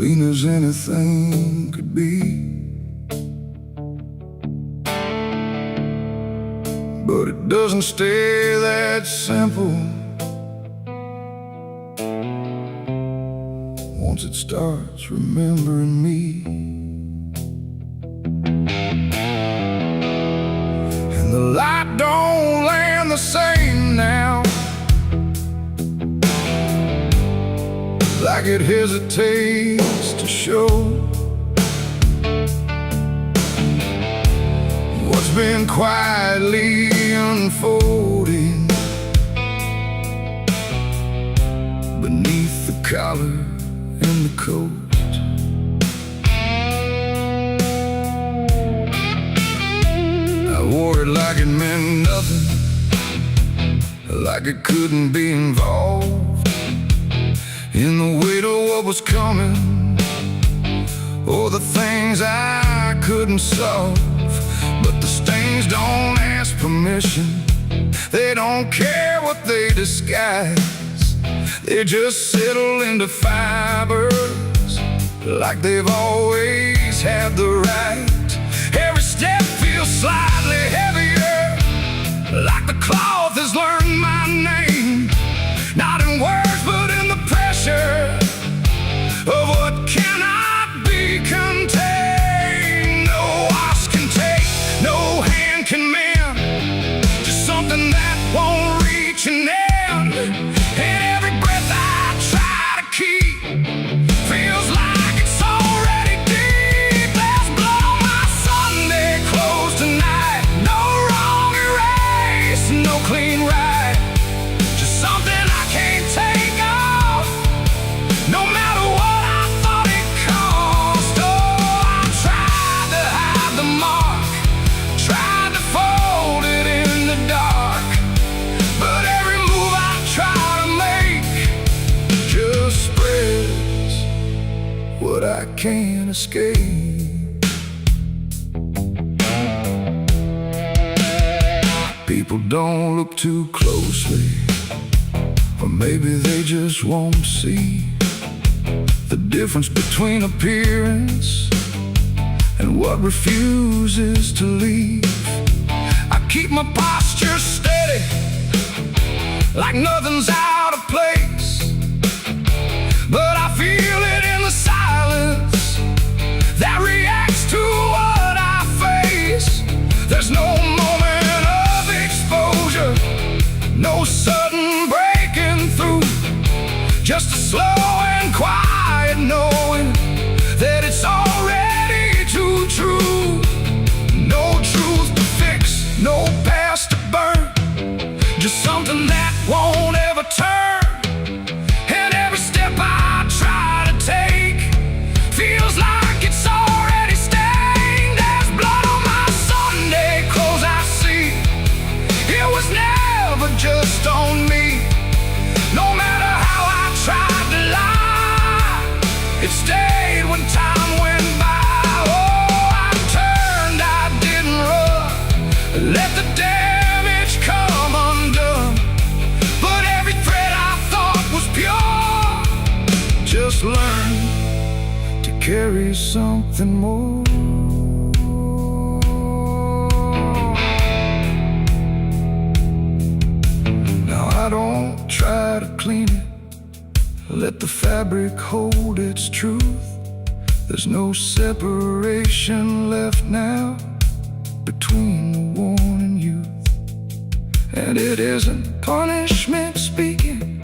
clean as anything could be. But it doesn't stay that simple. Once it starts remembering me, and the light don't land the same now, like it hesitates to show what's been quietly unfolding beneath the collar and the coat. I wore it like it meant nothing, like it couldn't be involved in the weight of what was coming, or the things I couldn't solve. But the stains don't ask permission, they don't care what they disguise. They just settle into fibers, like they've always had the right. Every step feels slightly heavier, like the cloth has learned my name, not in words but in the pressure of what cannot be contained. No wash can take, no hand can mend, just something that won't reach an end. And every breath I try to keep feels like it's already deep. There's blood on my Sunday clothes tonight, no wrong erase, no clean right, just something I can't take off, no matter what I thought it cost. Oh, I tried to hide the mark, tried to fold it in the dark, but every move I try to make just spreads what I can't escape. People don't look too closely, or maybe they just won't see the difference between appearance and what refuses to leave. I keep my posture steady, like nothing's out of place, but I feel it in the silence that reacts to what I face. There's no moment of exposure, no sudden breaking through, just a slow and quiet knowing that it's already too true. No truth to fix, no past to burn, just something that won't ever turn. And every step I try to take feels like it's already stained. There's blood on my Sunday clothes I see, it was never just on me. No matter how I tried to lie, it stayed when time went by. Oh, I turned, I didn't run, let the damage come undone. But every thread I thought was pure just learned to carry something more. Now I don't try to clean it, let the fabric hold its truth. There's no separation left now between the worn and youth. And it isn't punishment speaking,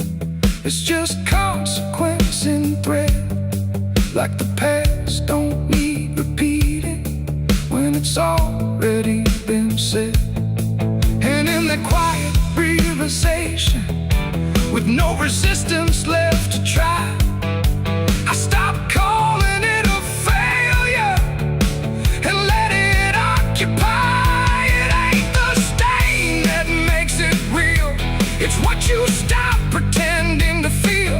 it's just consequence in thread, like the past don't need repeating when it's already been said. And in that quiet realization, with no resistance left to try, I stopped calling it a failure and let it occupy. It ain't the stain that makes it real, it's what you stop pretending to feel.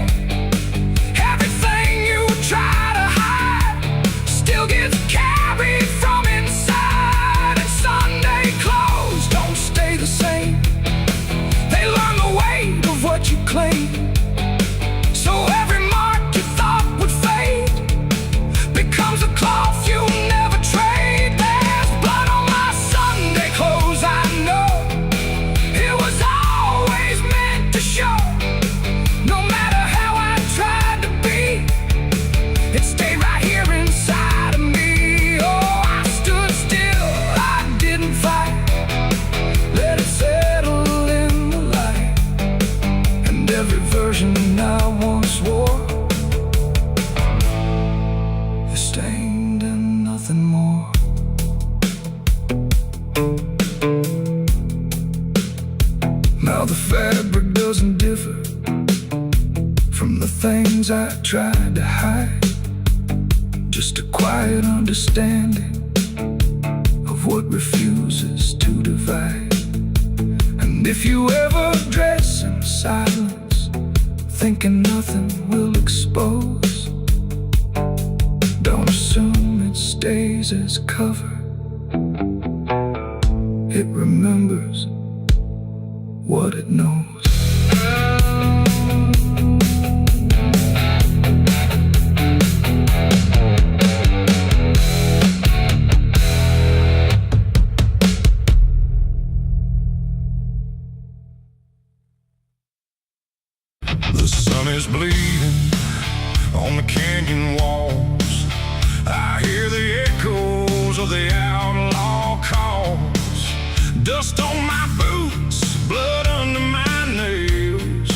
Everything you try to hide still gets carried from inside. And Sunday clothes don't stay the same, they learn the weight of what you claim. So every mark you thought would fade version I once wore is stained and nothing more. Now the fabric doesn't differ from the things I tried to hide. Just a quiet understanding of what refuses to divide. And if you ever dress in silence, thinking nothing will expose, don't assume it stays as cover. It remembers what it knows. The sun is bleeding on the canyon walls. I hear the echoes of the outlaw calls. Dust on my boots, blood under my nails,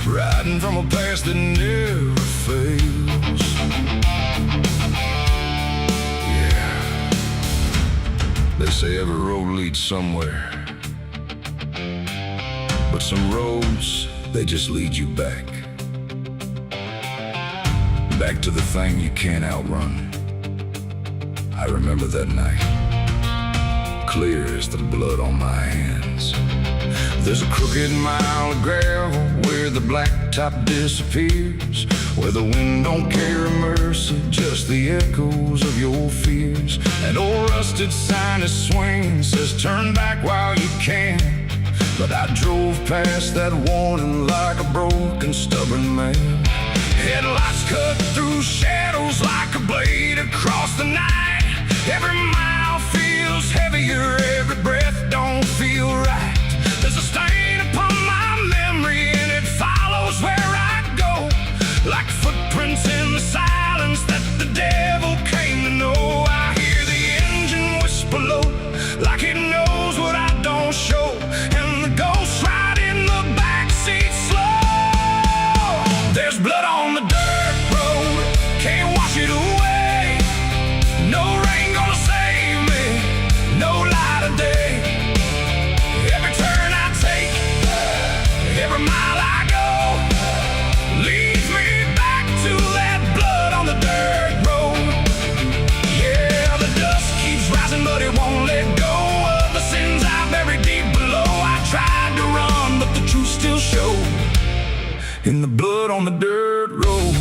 riding from a past that never fails. Yeah, they say every road leads somewhere, but some roads, they just lead you back to the thing you can't outrun. I remember that night, clear as the blood on my hands. There's a crooked mile of gravel where the blacktop disappears, where the wind don't carry mercy, just the echoes of your fears. An old rusted sign is swinging, says turn back while you can. But I drove past that warning like a broken, stubborn man. Headlights cut through shadows like a blade across the night. Every mile feels heavier, every breath don't feel right. There's a stain upon my memory and it follows where I go, like footprints in the silence that the devil came to know. I hear the engine whisper low, like it knows what I don't show, and the ghost ride in the backseat slow. There's blood on the dirt road, can't wash it away. No rain gonna save me, no light of day. Every turn I take, every mile I go, leads me back to that blood on the dirt road. Yeah, the dust keeps rising, but it won't let go of the sins I buried deep below. I tried to run, but the truth still showed in the blood on the dirt road.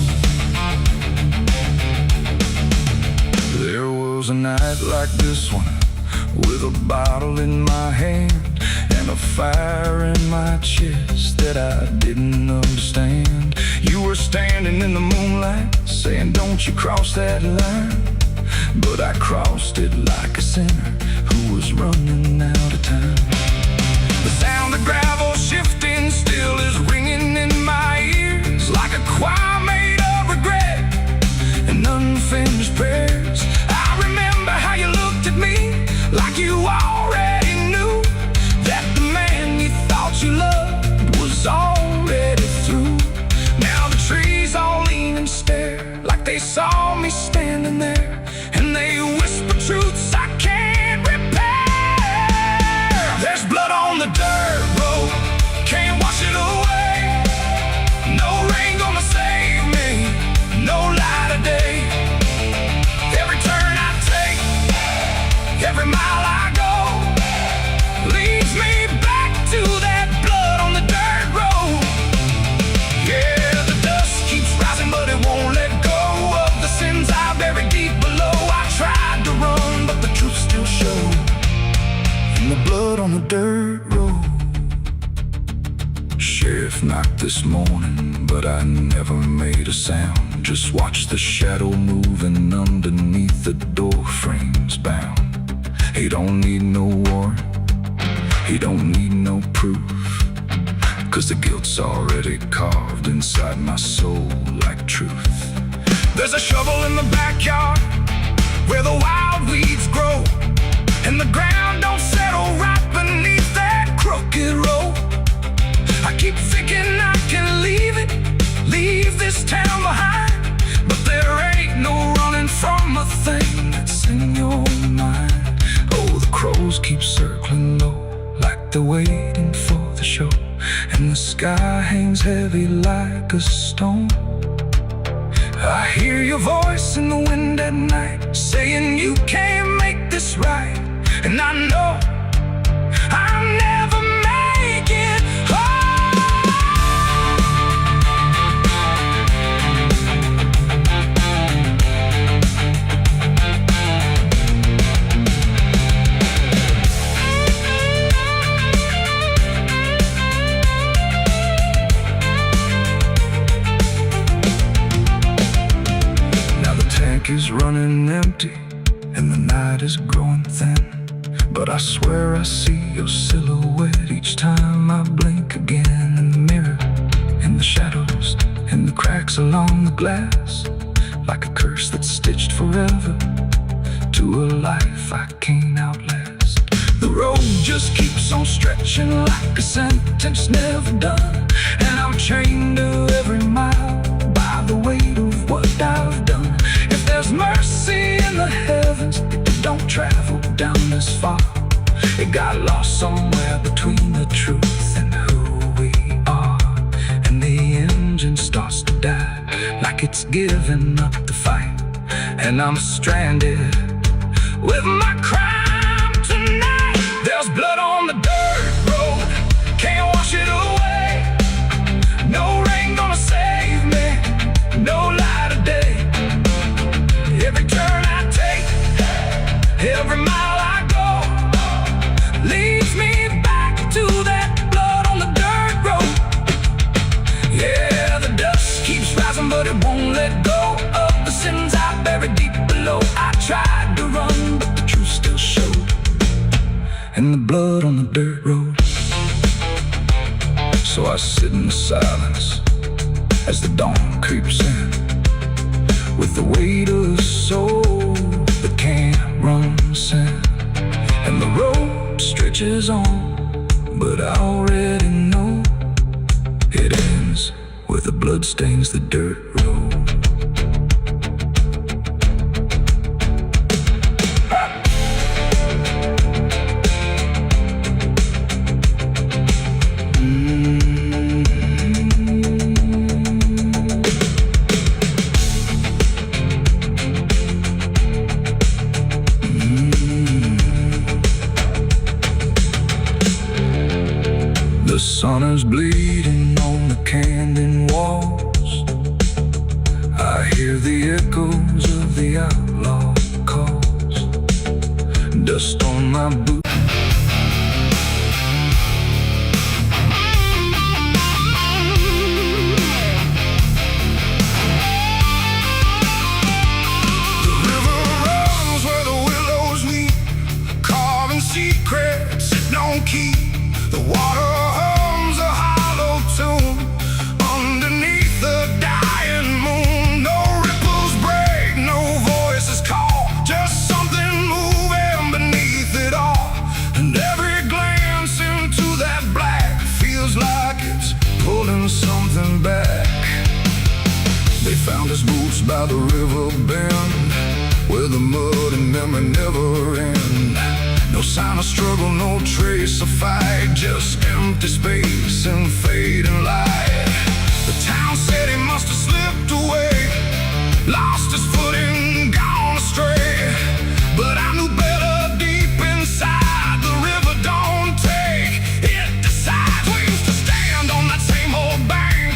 There was a night like this one, with a bottle in my hand and a fire in my chest that I didn't understand. You were standing in the moonlight, saying don't you cross that line. But I crossed it like a sinner who was running out of time. The sound of gravel shifting still is ringing in my ears, like a choir made of regret and unfinished prayers. I remember how you looked at me, like you already knew that the man you thought you loved was already through. Now the trees all lean and stare, like they saw me standing there, and they whisper truths I can't repair. There's blood on the dirt road, can't wash it away. No rain gonna save me, no light of day. Every turn I take, every mile I go, leads me back to that blood on the dirt road. Yeah, the dust keeps rising, but it won't let go of the sins I buried deep below. I tried to run, but the truth still showed in the blood on the dirt road. Sheriff knocked this morning, but I never made a sound. Just watched the shadow moving underneath the door frames bound. He don't need no warrant, he don't need no proof, 'cause the guilt's already carved inside my soul like truth. There's a shovel in the backyard where the wild weeds grow, and the ground don't settle right beneath that crooked road. I keep thinking I they're waiting for the show, and the sky hangs heavy like a stone. I hear your voice in the wind at night, saying you can't make this right. And I know I'll never make it home. Now the tank is running empty, and the night is growing thin, but I swear I see your silhouette each time I blink again. In the mirror, in the shadows, in the cracks along the glass, like a curse that's stitched forever to a life I can't outlast. The road just keeps on stretching like a sentence never done, and I'm chained to every mile by the weight of what I've done. If there's mercy in the heavens, don't travel down this far. It got lost somewhere between the truth and who we are, and the engine starts to die like it's giving up the fight, and I'm stranded with my crime tonight. There's blood on the dirt road, can't wash it away. No rain gonna save me, no light of day. Every turn I take, every mile I go, leads me back to that blood on the dirt road. Yeah, the dust keeps rising, but it won't let go of the sins I buried deep below. I tried to run, but the truth still showed, and the blood on the dirt road. So I sit in the silence as the dawn creeps in, with the weight of a soul that can't run sin. And the road stretches on, but I already know it ends where the blood stains the dirt road. The sun is bleeding on the canyon walls. I hear the echoes of the outlaw calls. Dust on my boots. The river runs where the willows meet, carving secrets it don't keep. The water hums a hollow tune underneath the dying moon. No ripples break, no voices call, just something moving beneath it all. And every glance into that black feels like it's pulling something back. They found his boots by the river bend, where the mud and memory never end. No sign of struggle, no trace of fight, just empty space and fading light. The town said he must have slipped away, lost his footing, gone astray. But I knew better deep inside, the river don't take, it decides. We used to stand on that same old bank,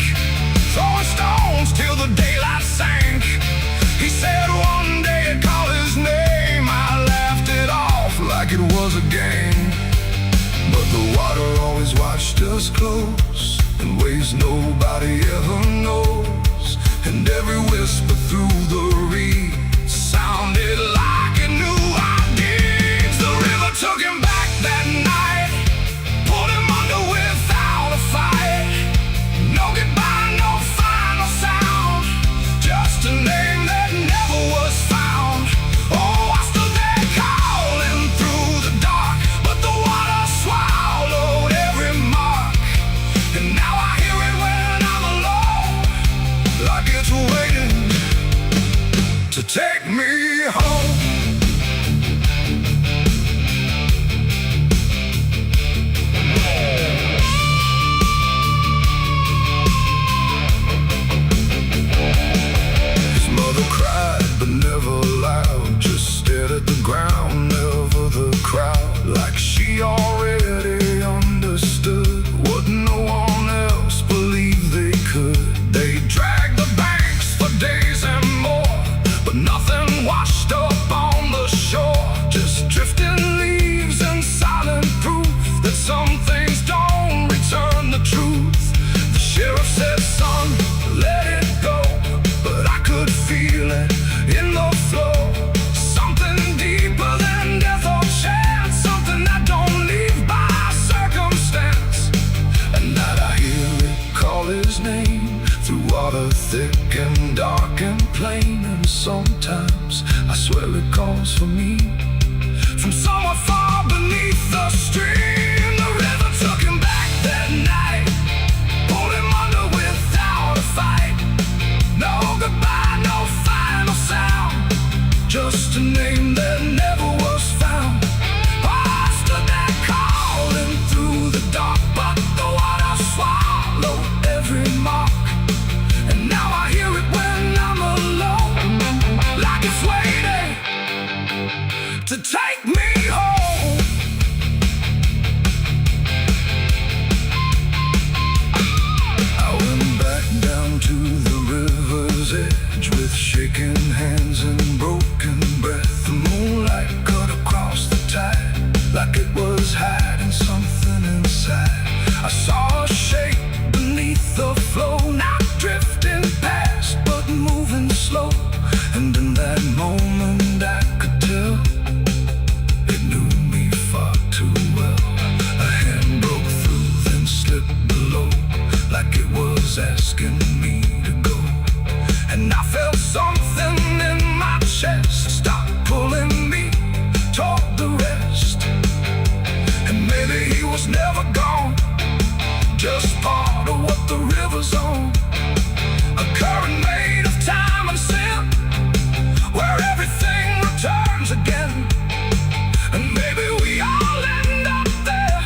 throwing stones till the daylight sank. He said one day I'd call his name, I laughed it off like it was a game. But the water always watched us close, in ways nobody ever knows. And every whisper through the reeds sounded like it knew our deeds. The river took him back that night, pulled him under without a fight. No goodbye, no final sound, just a name that never was found. Oh, I stood there calling through the dark, but the water swallowed every mark. And now I hear it when I'm alone, like it's waiting to take me home. name, through water thick and dark and plain. And sometimes I swear it calls for me from somewhere far beneath the stream. The river took him back that night, pulled him under without a fight. No goodbye, no final sound, just a name that never was found. I stood there calling through the dark, but the water swallowed every mark. And now I hear it when I'm alone, like it's waiting to take me home. I went back down to the river's edge with shaking hands and broken breath. The moonlight cut across the tide like it was hiding something inside. I saw a shape beneath the flow, not drifting past but moving slow. And in that moment I could tell it knew me far too well. A hand broke through, then slipped below, like it was asking me to go. And I felt something in my chest stop pulling me toward the rest. And maybe he was never gone, just part of what the river's on. A current made of time and sin, where everything returns again. And maybe we all end up there,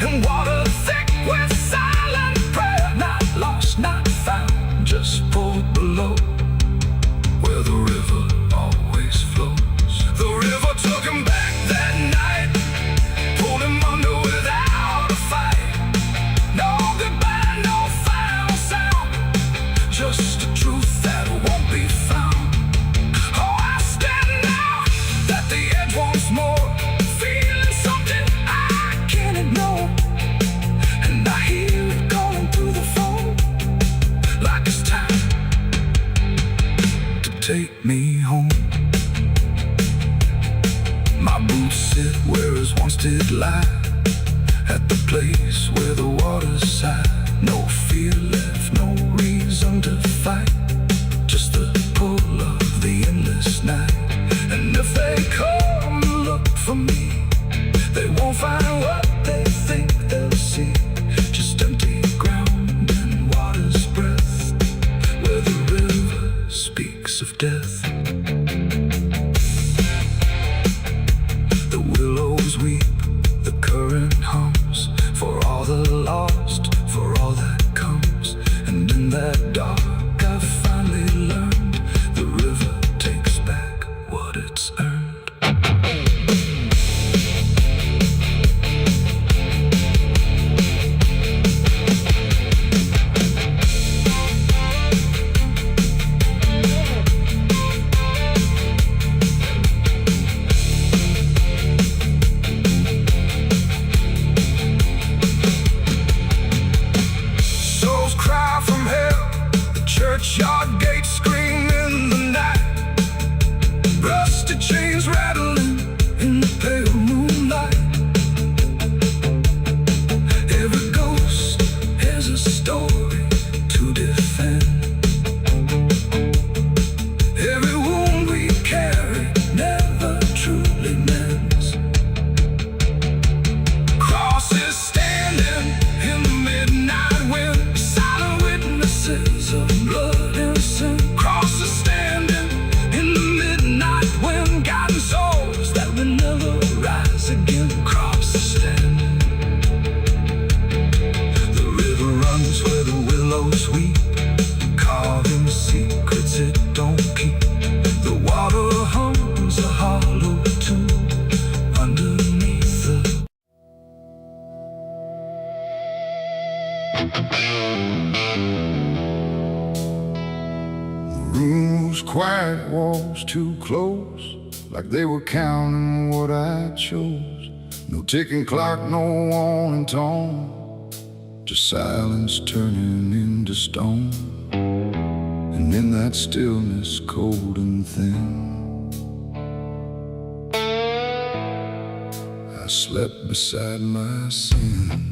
in water thick with silent prayer. Not lost, not found, just pulled below, where the river always flows. The river took him back that night, pulled him under without a fight. No goodbye, no final sound, just a truth that won't be found. Oh, I stand now at the edge once more, feeling something I can't ignore. And I hear it calling through the phone, like it's time to take me home. My boots sit where his once did lie, at the place where the water's sigh. No fear left, no reason to fight, just the pull of the endless night. And if they come to look for me, they won't find what they think they'll see, just empty ground and water's breath, where the river speaks of death. The willows weep, the current hums, for all the lost, for all that comes. And in that dark I finally learned, the river takes back what it's earned. Souls cry from hell, the churchyard gates scream in the night. Rusty chains rattling in the pale moonlight. Every ghost has a story to defend. Every wound we carry never truly mends. Crosses standing in the midnight wind, silent witnesses of blood and sin. Crosses standing in the midnight wind, guiding souls that will never rise again. Crosses standing. The river runs where the willows weep, carving secrets it don't keep. The water hums a hollow tune underneath the room was quiet, walls too close, like they were counting what I chose. No ticking clock, no warning tone, just silence turning into stone. And in that stillness, cold and thin, I slept beside my sins.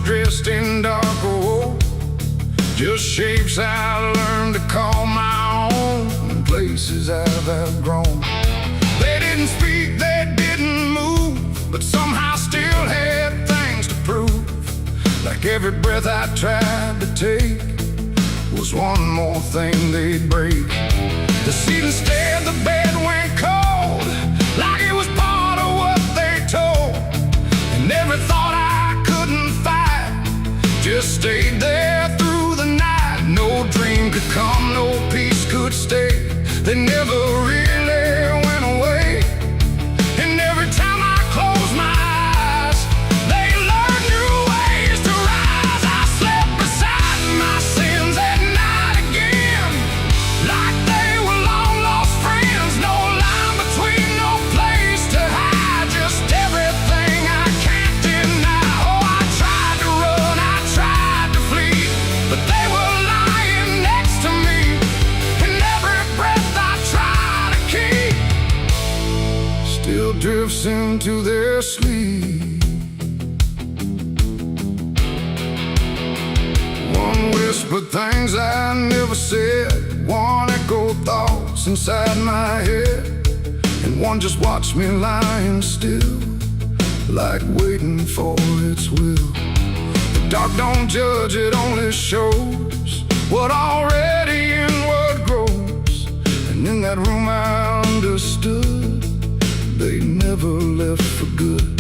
dressed in dark wool, just shapes I learned to call my own, and places I've outgrown. They didn't speak, they didn't move, but somehow still had things to prove. Like every breath I tried to take was one more thing they'd break. The ceiling stared, the bed went cold, like it was part of what they told. And every thought I couldn't fight just stayed there through the night. No dream could come, no peace could stay. They never really went away. And every time I closed my eyes, they learned new ways to rise. I slept beside my sins at night again, like they were long lost friends. No line between, no place to hide, just everything I can't deny. Oh, I tried to run, I tried to flee, but they were lying next to me. And every breath I try to keep still drifts into their sleep. One whispered things I never said, one echoed thoughts inside my head, and one just watched me lying still, like waiting for its will. The dark don't judge, it only shows what already inward grows. And in that room I understood they never left for good.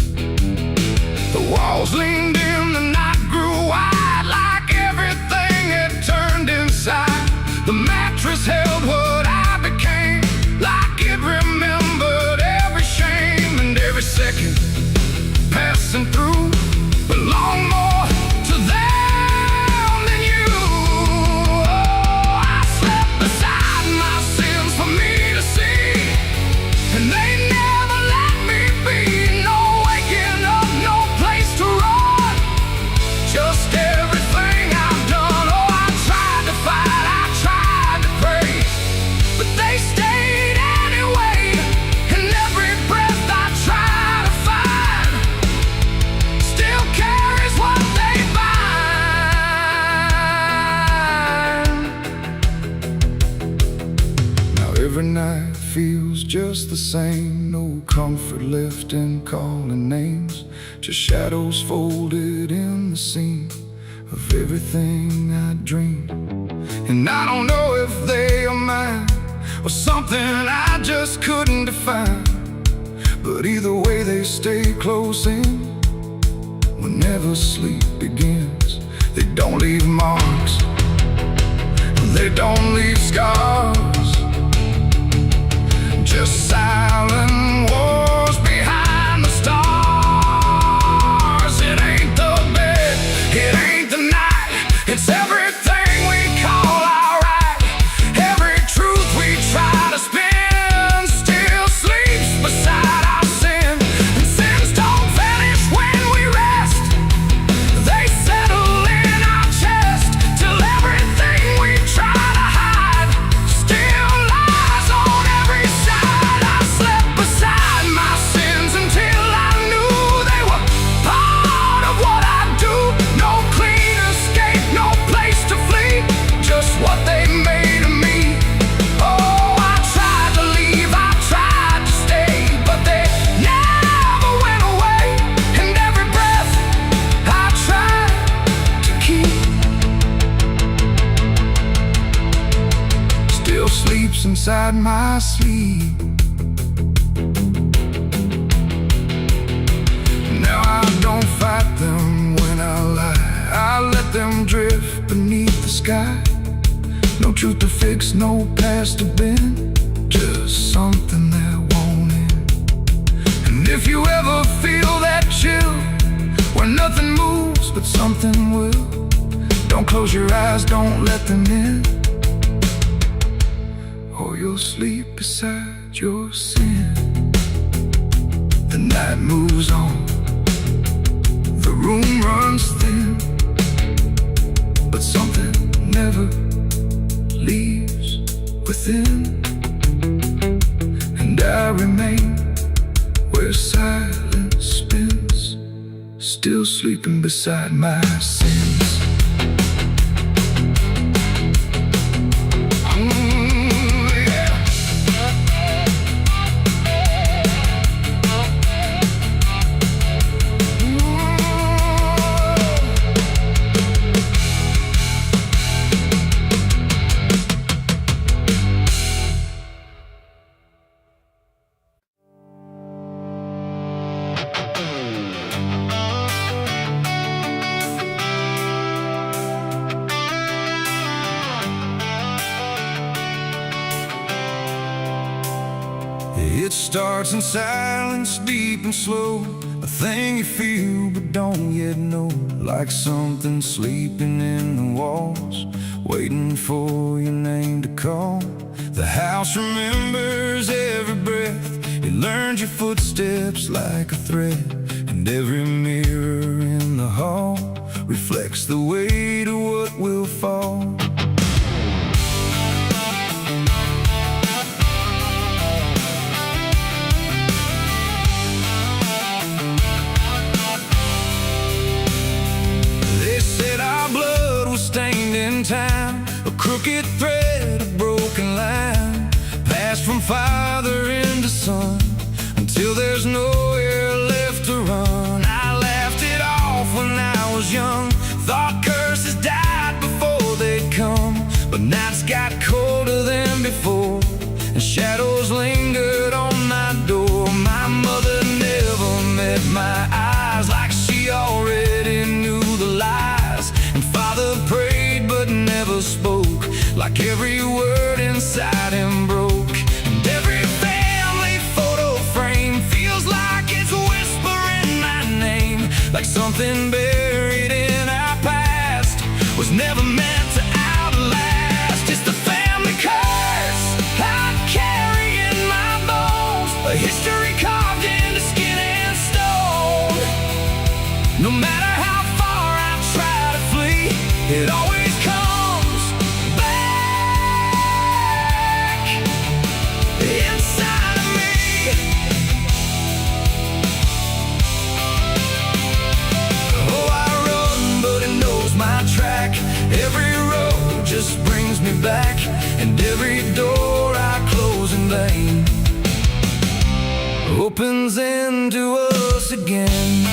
The walls leaned in, the night grew wide, like everything had turned inside. The mattress held what I became, like it remembered every shame. And every second passing through belonged more to them than you. Oh, I slept beside my sins for me to see, and they never let me be. No waking up, no place to run, just everything I've done. Oh, I tried to fight, I tried to pray, but they stayed anyway. And every breath I try to find still carries what they bind. Now every night feels just the same, no comfort left in calling names, just shadows folded in the seam of everything I dreamed. And I don't know if they are mine or something I just couldn't define, but either way they stay close in whenever sleep begins. They don't leave marks, they don't leave scars, just silent wars behind the stars. It ain't the bed, it ain't the night, it's everything we call alright. Every truth we try to spin still sleeps beside our sin. And sins don't vanish when we rest, they settle in our chest, till everything we try to hide still lies on every side. I slept beside my sins until I knew they were part of what I do. No clean escape, no place to flee, just what they made of me. Oh, I tried to leave, I tried to stay, but they never went away. And every breath I tried to keep still sleeps inside my sleep. Now I don't fight them when I lie, I let them drift beneath the sky. No truth to fix, no past to bend, just something that won't end. And if you ever feel that chill, where nothing moves but something will, don't close your eyes, don't let them in, or you'll sleep beside your sin. The night moves on, the room runs thin, but something never leaves within. And I remain where silence spins still sleeping beside my sins. It starts in silence, deep and slow, a thing you feel but don't yet know. Like something sleeping in the walls, waiting for your name to call. The house remembers every breath, it learns your footsteps like a thread. And every mirror in the hall reflects the weight of what will fall. Stained in time, a crooked thread, a broken line, passed from father into son, until there's nowhere left to run. I laughed it off when I was young, thought curses died before they'd come. But nights got colder than before, and shadows lingered on my door. My mother never met my eyes, like she already knew the lies. And father prayed but never spoke, like every word inside him broke. And every family photo frame feels like it's whispering my name, like something buried in our past was never meant to outlast. It's the family curse I carry in my bones, a history carved into skin and stone. No matter how far I try to flee, it always comes back inside of me. Oh, I run, but it knows my track. Every road just brings me back, and every door I close in vain opens into us again.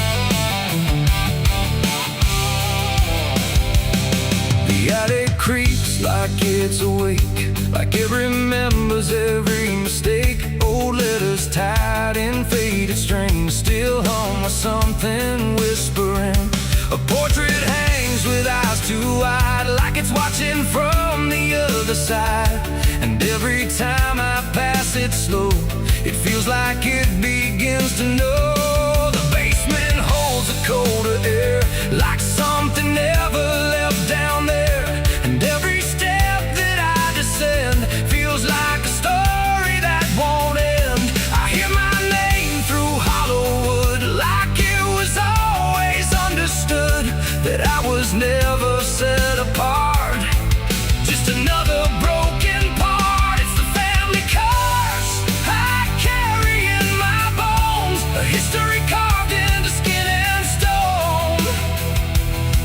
The attic creaks like it's awake, like it remembers every mistake. Old letters tied in faded strings still hum with something whispering. A portrait hangs with eyes too wide, like it's watching from the other side. And every time I pass it slow, it feels like it begins to know. The basement holds a colder air, like something never left down there. And every step that I descend feels like a story that won't end. I hear my name through hollow wood, like it was always understood that I was never set apart, just another broken part. It's the family curse I carry in my bones, a history carved into skin and stone.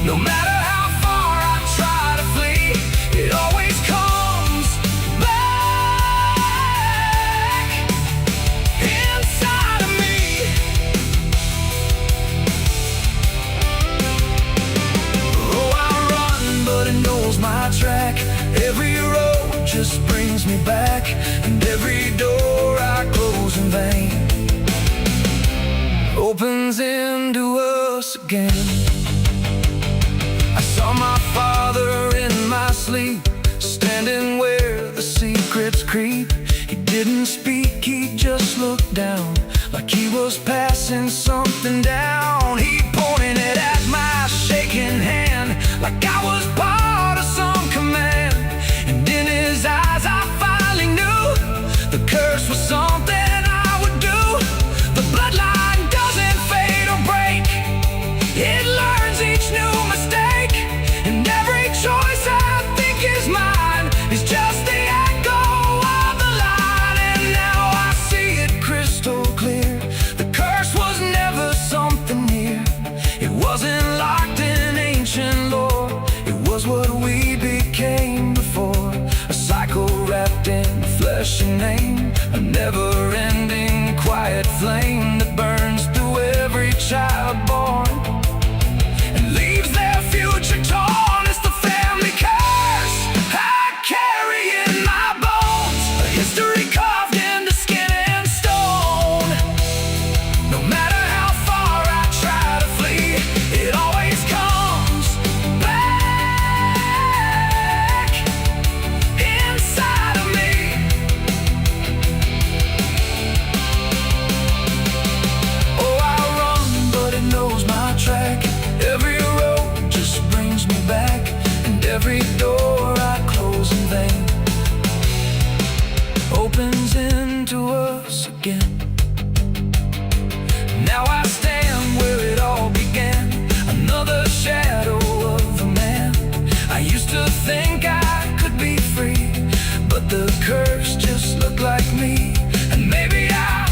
No matter how far I try to flee, it always comes back inside of me. Oh, I run, but it knows my track. Every road just brings me back, and every door I close in vain opens into us again. I saw my father in my sleep, standing where the secrets creep. He didn't speak, he just looked down, like he was passing something down. He pointed it at my shaking hand, like I was part of some command. And in his eyes I finally knew the curse was something I would do. The bloodline doesn't fade or break, it learns each new mistake. And every choice I think is mine is just the echo of the line. And now I see it crystal clear, the curse was never something near, name, a never-ending quiet flame that burns through every child born and leaves their future torn. It's the family curse I carry in my bones, a history carved into skin and stone. No matter how far I try to flee, it always comes back inside of me. Oh, I run, but it knows my track. Every road just brings me back, and every door I close in vain opens into us again. Now I stand where it all began, another shadow of a man. I used to think I could be free, but the curse just looked like me. And maybe I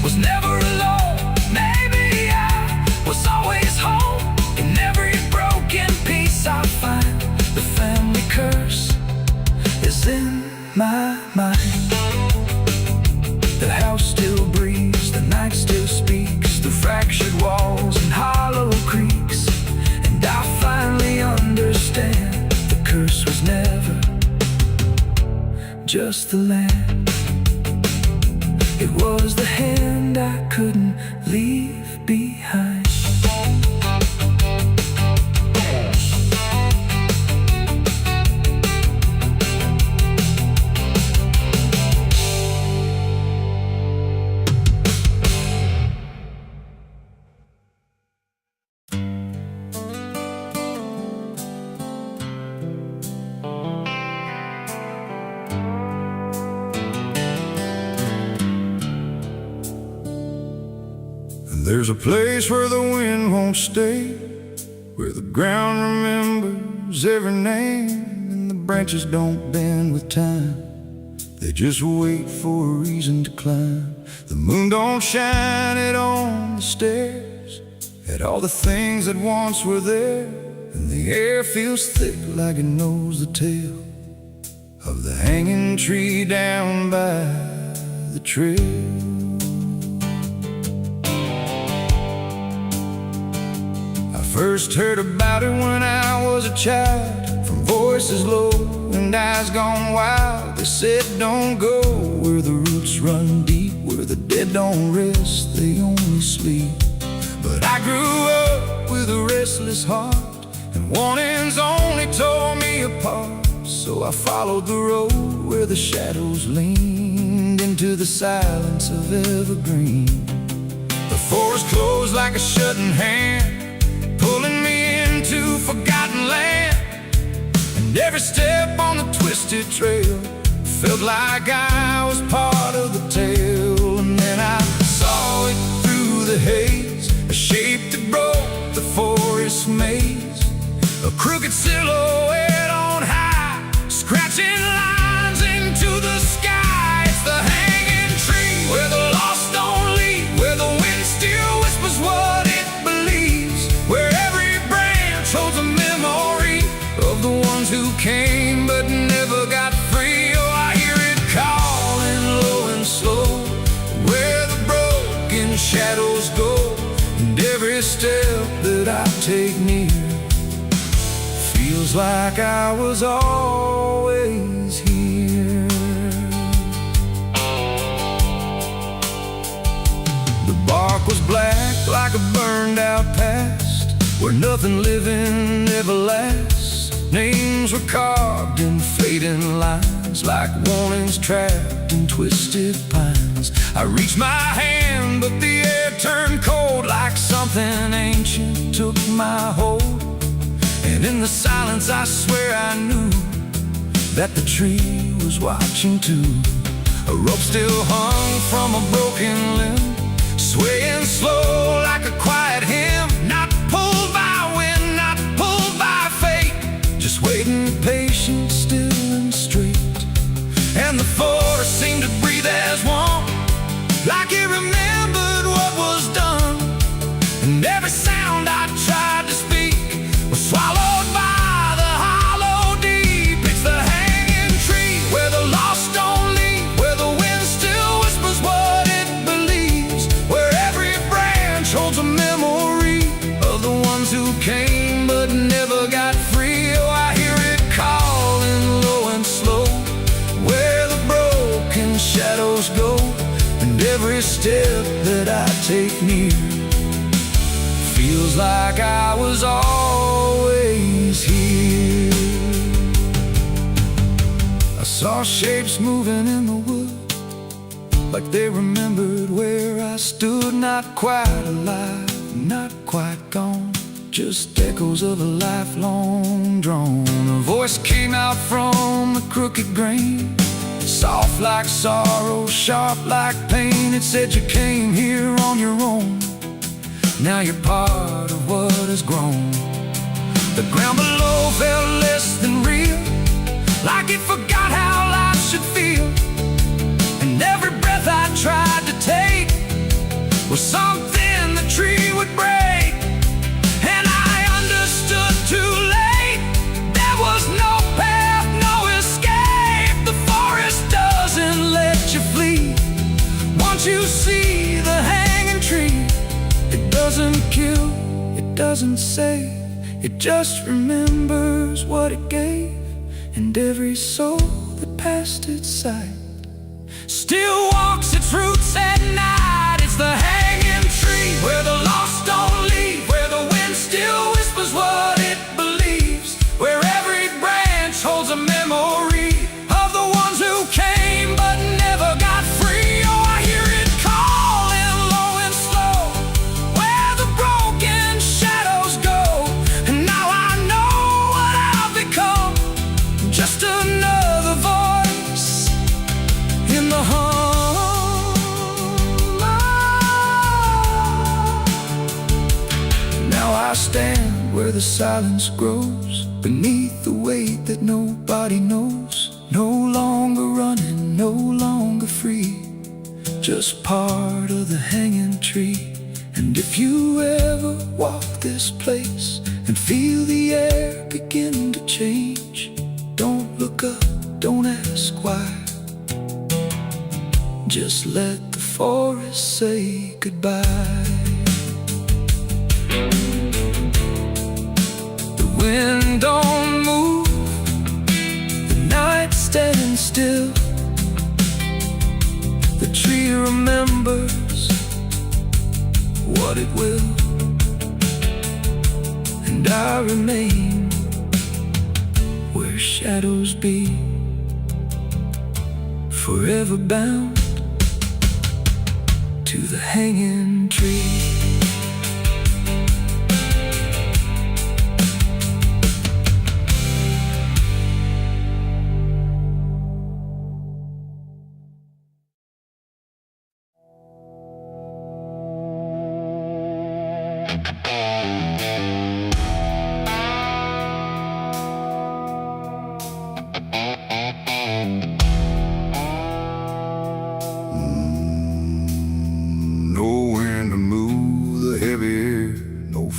was never alone, maybe I was always home. In every broken piece I find, the family curse is in my mind. The house still breathes, the night still speaks through fractured walls and hollow creaks. And I finally understand the curse was never just the land. It was the hand I couldn't leave behind. There's a place where the wind won't stay, where the ground remembers every name, and the branches don't bend with time. They just wait for a reason to climb. The moon don't shine it on the stairs, at all the things that once were there. And the air feels thick like it knows the tale of the hanging tree down by the trail. First heard about it when I was a child, from voices low and eyes gone wild. They said don't go where the roots run deep, where the dead don't rest, they only sleep. But I grew up with a restless heart, and warnings only tore me apart. So I followed the road where the shadows leaned into the silence of evergreen. The forest closed like a shutting hand, pulling me into forgotten land. And every step on the twisted trail felt like I was part of the tale. And then I saw it through the haze, a shape that broke the forest maze, a crooked silhouette on high, scratching lines into the sky. It's the hanging tree where the lost don't leave, where the wind still whispers what it believes, where every branch holds a memory of the ones who came but never got free. Oh, I hear it calling low and slow, where the broken shadows go. And every step that I take near feels like I was always here. The bark was black like a burned out past, where nothing living ever lasts. Names were carved in fading lines, like warnings trapped in twisted pines. I reached my hand, but the air turned cold, like something ancient took my hold. And in the silence I swear I knew that the tree was watching too. A rope still hung from a broken limb, swaying slow like a quiet hymn, not pulled by wind, not pulled by fate, just waiting patient, still and straight. And the forest seemed to breathe as one, like it remembered what was done. And every sound I tried to speak was swallowed by the hollow deep. It's the hanging tree where the lost don't leave, where the wind step that I take near feels like I was always here. I saw shapes moving in the wood, like they remembered where I stood. Not quite alive, not quite gone, just echoes of a lifelong drone. A voice came out from the crooked grain, soft like sorrow, sharp like pain. It said you came here on your own, now you're part of what has grown. The ground below felt less than real, like it forgot how life should feel. And every breath I tried to take was something the tree would break. And I understood too late, there was no path, no escape. The forest doesn't let you flee. Once you see the hanging tree, it doesn't kill, it doesn't save, it just remembers what it gave. And every soul that passed its sight still walks its roots at night. It's the hanging tree where the lost don't leave, where the wind still whispers what it believes, where every branch holds a memory of the ones who came but never got free. Oh, I hear it calling low and slow, where the broken shadows go. And now I know what I've become, just another voice in the hum. Now I stand where the silence grows, beneath the weight that nobody knows. No longer running, no longer free, just part of the hanging tree. And if you ever walk this place and feel the air begin to change, don't look up, don't ask why, just let the forest say goodbye. The wind don't move, the night stands still, the tree remembers what it will, and I remain where shadows be, forever bound to the hanging tree.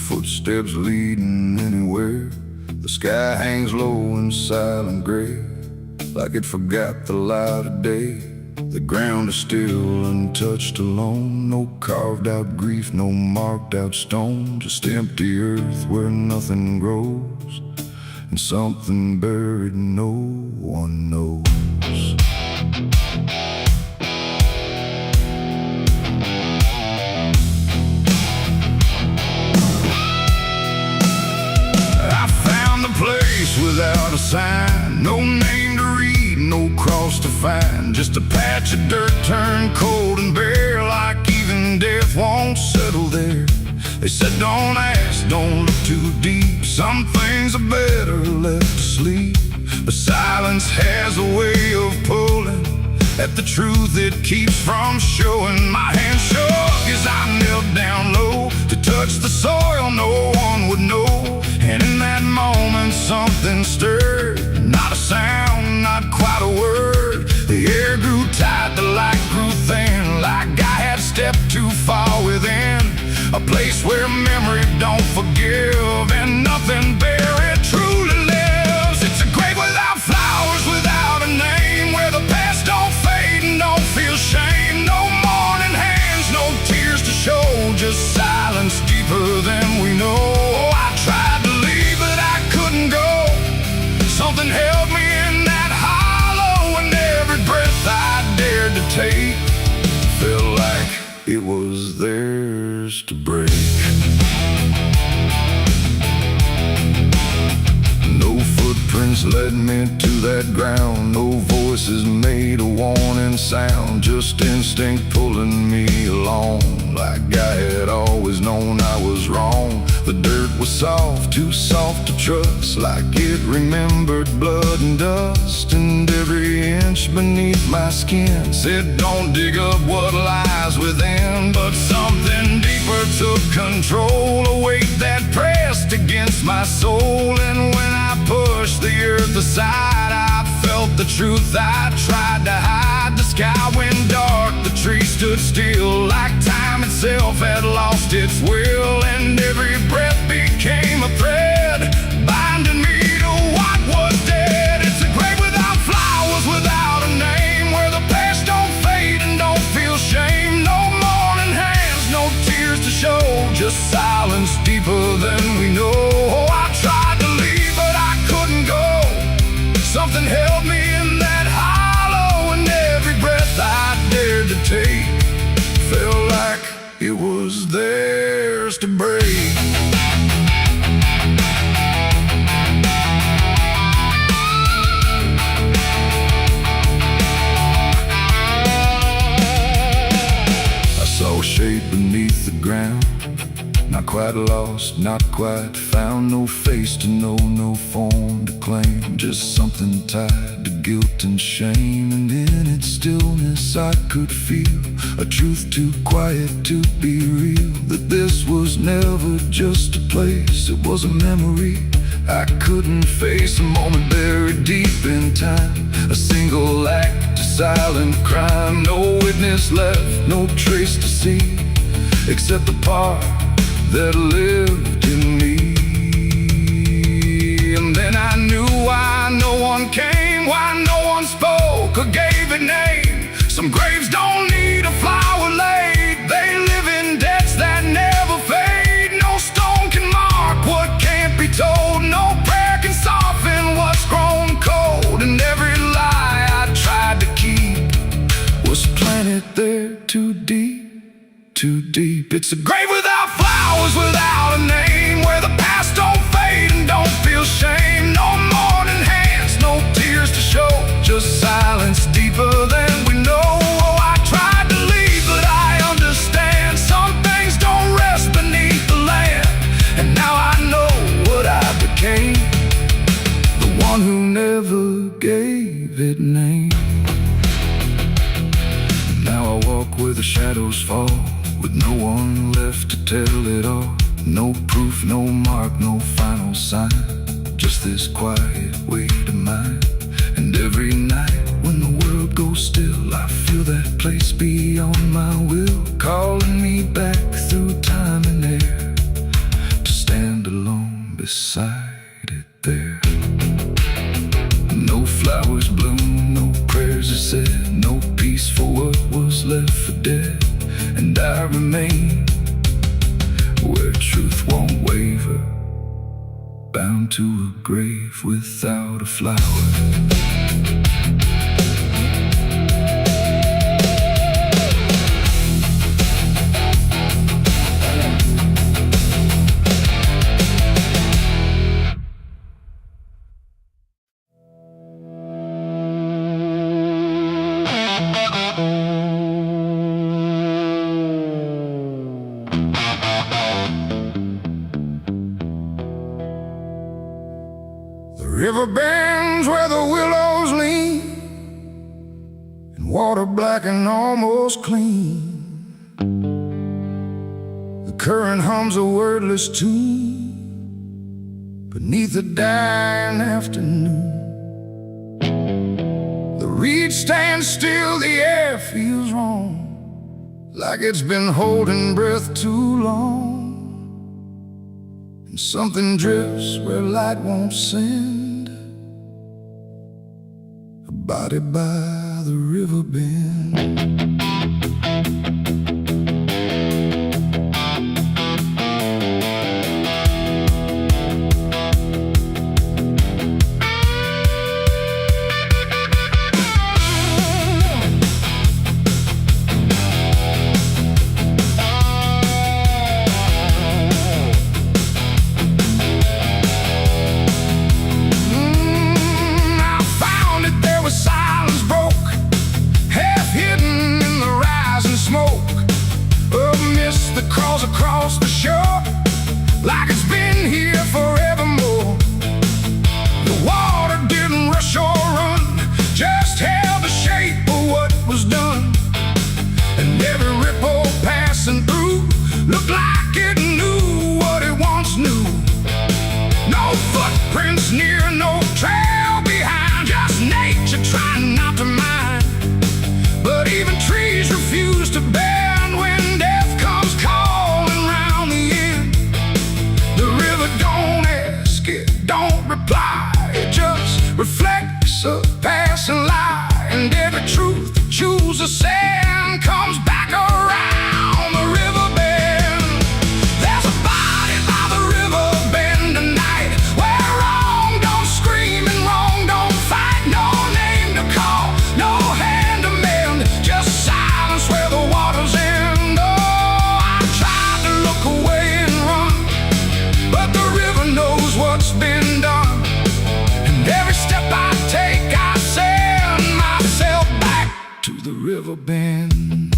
Footsteps leading anywhere. The sky hangs low in silent gray, like it forgot the light of day. The ground is still untouched, alone. No carved out grief, no marked out stone, just empty earth where nothing grows, and something buried no one knows. Without a sign, no name to read, no cross to find, just a patch of dirt turned cold and bare, like even death won't settle there. They said don't ask, don't look too deep, some things are better left to sleep. But silence has a way of pulling at the truth it keeps from showing. My hand shook as I knelt down low to touch the soil no one would know. And in that moment something stirred, not a sound, not quite a word. The air grew tight, the light grew thin, like I had stepped too far within a place where memory don't forgive and nothing buried truly lives. It's a grave without flowers, without a name, where the past don't fade and don't feel shame. No mourning hands, no tears to show, just silence deeper than we know. I tried to leave, but I couldn't go. Something held me in that hollow, and every breath I dared to take felt like hands led me to that ground. No voices made a warning sound, just instinct pulling me along. Like I had always known I was wrong. The dirt was soft, too soft to trust, like it remembered blood and dust. And every inch beneath my skin said, don't dig up what lies within. But something deeper took control, a weight that pressed against my soul. And when I pushed the earth aside, I felt the truth I tried to hide. The sky went dark, the trees stood still, like time itself had lost its will. And every breath became a thread, binding me to what was dead. It's a grave without flowers, without a name, where the past don't fade and don't feel shame. No mourning hands, no tears to show, just silence deeper than we know. Oh, I tried to leave, but I couldn't go. Something held me in that hollow, and every breath I dared to take felt like it was theirs to break. I saw a shape beneath the ground, not quite lost, not quite found. No face to know, no form to claim, just something tied to guilt and shame. And in its stillness I could feel a truth too quiet to be real, that this was never just a place, it was a memory I couldn't face. A moment buried deep in time, a single act, a silent crime. No witness left, no trace to see, except the part that lived in me. And then I knew why no one came, why no one spoke or gave a name. Some graves don't need a flower laid, they live in debts that never fade. No stone can mark what can't be told, no prayer can soften what's grown cold. And every lie I tried to keep was planted there too deep, too deep. It's a grave without flowers, without a name, where the past don't fade and don't feel shame. No mourning hands, no tears to show, just silence deeper than we know. Oh, I tried to leave, but I understand some things don't rest beneath the land. And now I know what I became, the one who never gave it name. Now I walk where the shadows fall, with no one left to tell it all. No proof, no mark, no final sign, just this quiet weight of mine. And every night when the world goes still, I feel that place beyond my will, calling me back through time and air, to stand alone beside it there. No flowers bloom, no prayers are said, no peace for what was left for dead. And I remain where truth won't waver, bound to a grave without a flower. River bends where the willows lean, and water black and almost clean. The current hums a wordless tune beneath the dying afternoon. The reed stands still, the air feels wrong, like it's been holding breath too long. And something drifts where light won't send, a body by the river bend. reflects a passing lie, and every truth that chooses sand comes back around the river bend. There's a body by the river bend tonight, where wrong don't scream and wrong don't fight. No name to call, no hand to mend, just silence where the water's end. Oh, I tried to look away and run, but the river knows what's been done. And every step I take, I send myself back to the river bend.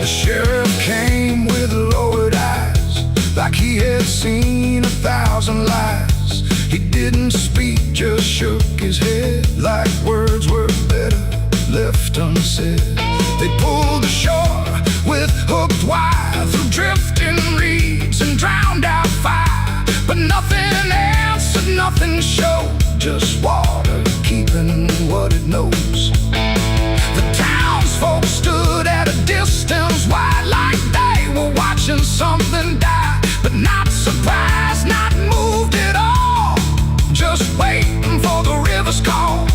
The sheriff came with lowered eyes, like he had seen 1,000 lies. He didn't speak, just shook his head, like words were better left unsaid. They pulled ashore with hooked wire through drifting reeds and drowned out fire, but nothing answered, nothing showed, just water keeping what it knows. The townsfolk stood at a distance wide, like they were watching something die, but not surprised, not moved at all, just waiting for the river's call.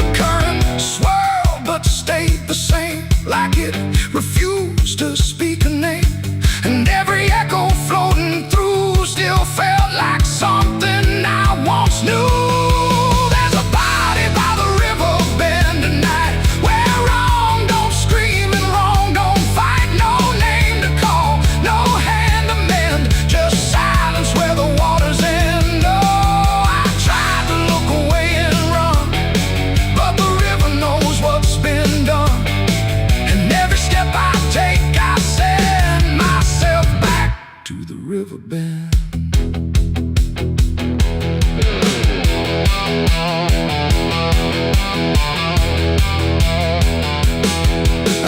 The current swirled but stayed the same, like it refused to speak a name, and every echo floating through still felt like something I once knew. There's a body by the river bend tonight, where wrong don't scream and wrong don't fight. No name to call, no hand to mend, just silence where the water's end. Oh, I tried to look away and run, but the river knows what's been done. And every step I take, I send myself back to the river bend.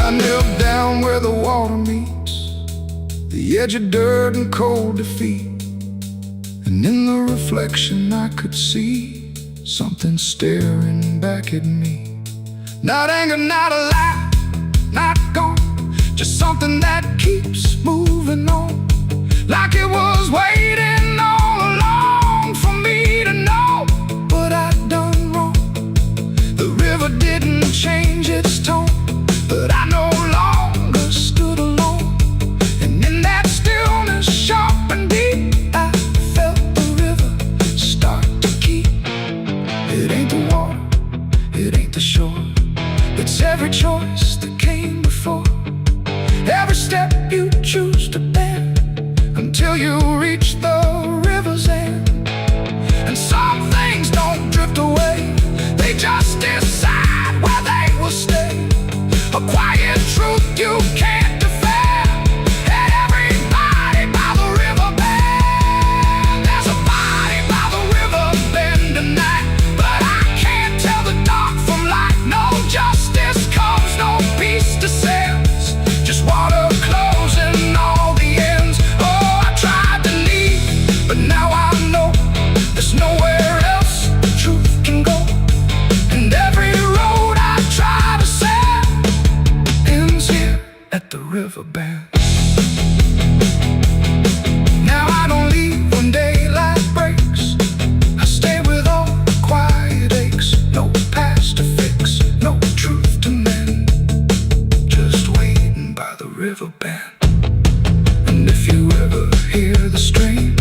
I knelt down where the water meets the edge of dirt and cold defeat, and in the reflection I could see something staring back at me. Not anger, not a lie, not gone, just something that keeps moving on, like it was waiting all along for me to know what I'd done wrong. The river didn't change its tone, but I no longer stood alone. And in that stillness, sharp and deep, I felt the river start to keep. It ain't the water, it ain't the shore, it's every choice that came before, every step you choose to bend, until you reach the river's end. And some things don't drift away, they just decide where they will stay. A quiet truth you can't defend, and everybody by the river bend. There's a body by the river bend tonight, but I can't tell the dark from light. No justice comes, no peace descends, just water closing all the ends. Oh, I tried to leave, but now I know there's nowhere else the truth can go. And every road I try to set ends here at the river bend. Now I don't leave when daylight breaks, I stay with all the quiet aches. No past to fix, no truth to mend, just waiting by the river bend. And if you ever hear the stream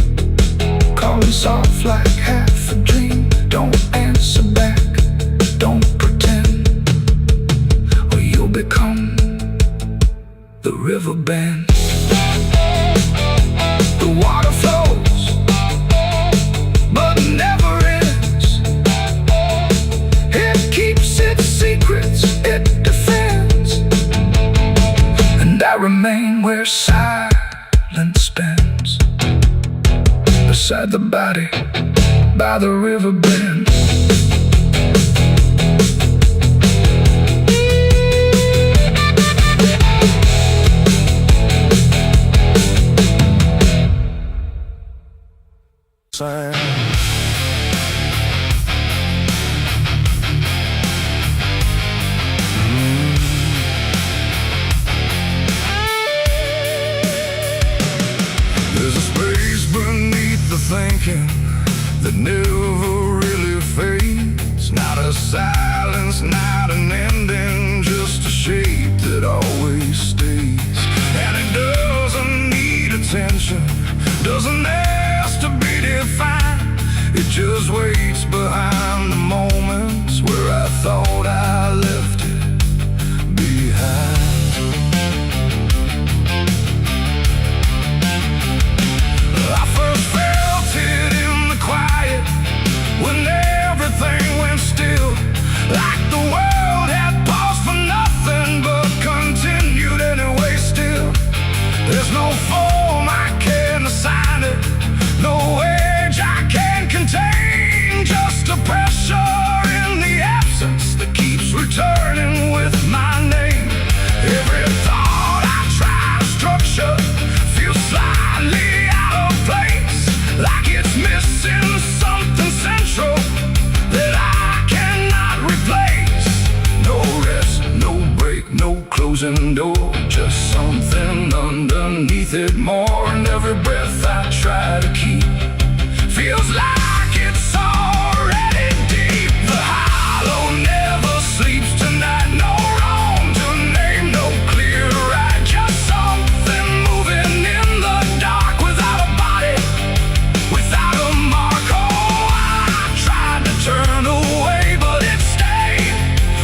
calling soft like half a dream, don't answer back, don't pretend, or you'll become the river bend. The water flows, but never ends. It keeps its secrets, it defends, and I remain where silence spends, beside the body by the river bend. There's a space beneath thinking that never really fades. Not a silence, not an ending, just a shape that always stays. And it doesn't need attention, doesn't ask to be defined. It just waits behind the moments where I thought I left it behind. I first felt it in the quiet, when everything went still, like the world had paused for nothing but continued anyway still. There's no form I can assign it, no age I can contain, just a pressure in the absence that keeps returning with my name. Every thought I try to structure feels slightly out of place, like it's missing something central that I cannot replace. No rest, no break, no closing door, just something underneath it more. And every breath I try to keep feels like it's already deep. The hollow never sleeps tonight, no wrong to name, no clear right, just something moving in the dark without a body, without a mark. Oh, I tried to turn away, but it stayed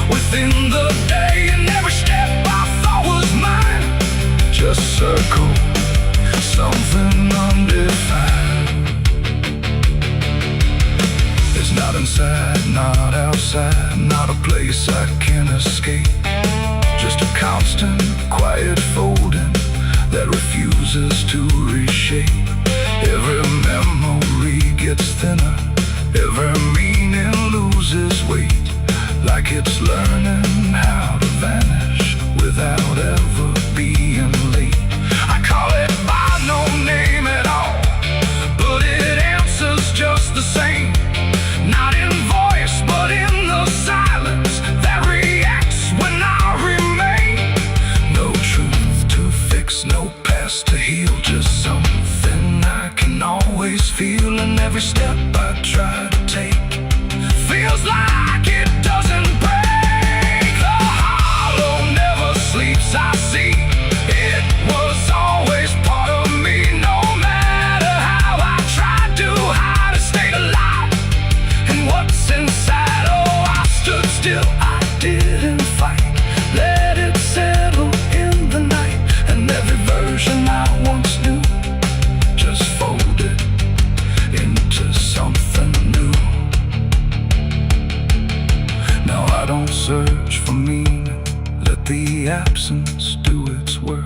within the day, and every step I thought was mine just circle something undefined. It's not inside, not outside, not a place I can escape, just a constant, quiet folding that refuses to reshape. Every memory gets thinner, every meaning loses weight, like it's learning how to vanish without ever being late. I call it by no name at all, but it answers just the same. Not in voice, but in the silence that reacts when I remain. No truth to fix, no past to heal, just something I can always feel. And every step I try to take feels like it doesn't break. The hollow never sleeps, I see. It was always part of me, no matter how I tried to hide or stay alive. And what's inside, oh, I stood still, I didn't fight, let it settle in the night. And every version I once knew just folded into something new. Now I don't search for meaning, let the absence do its work.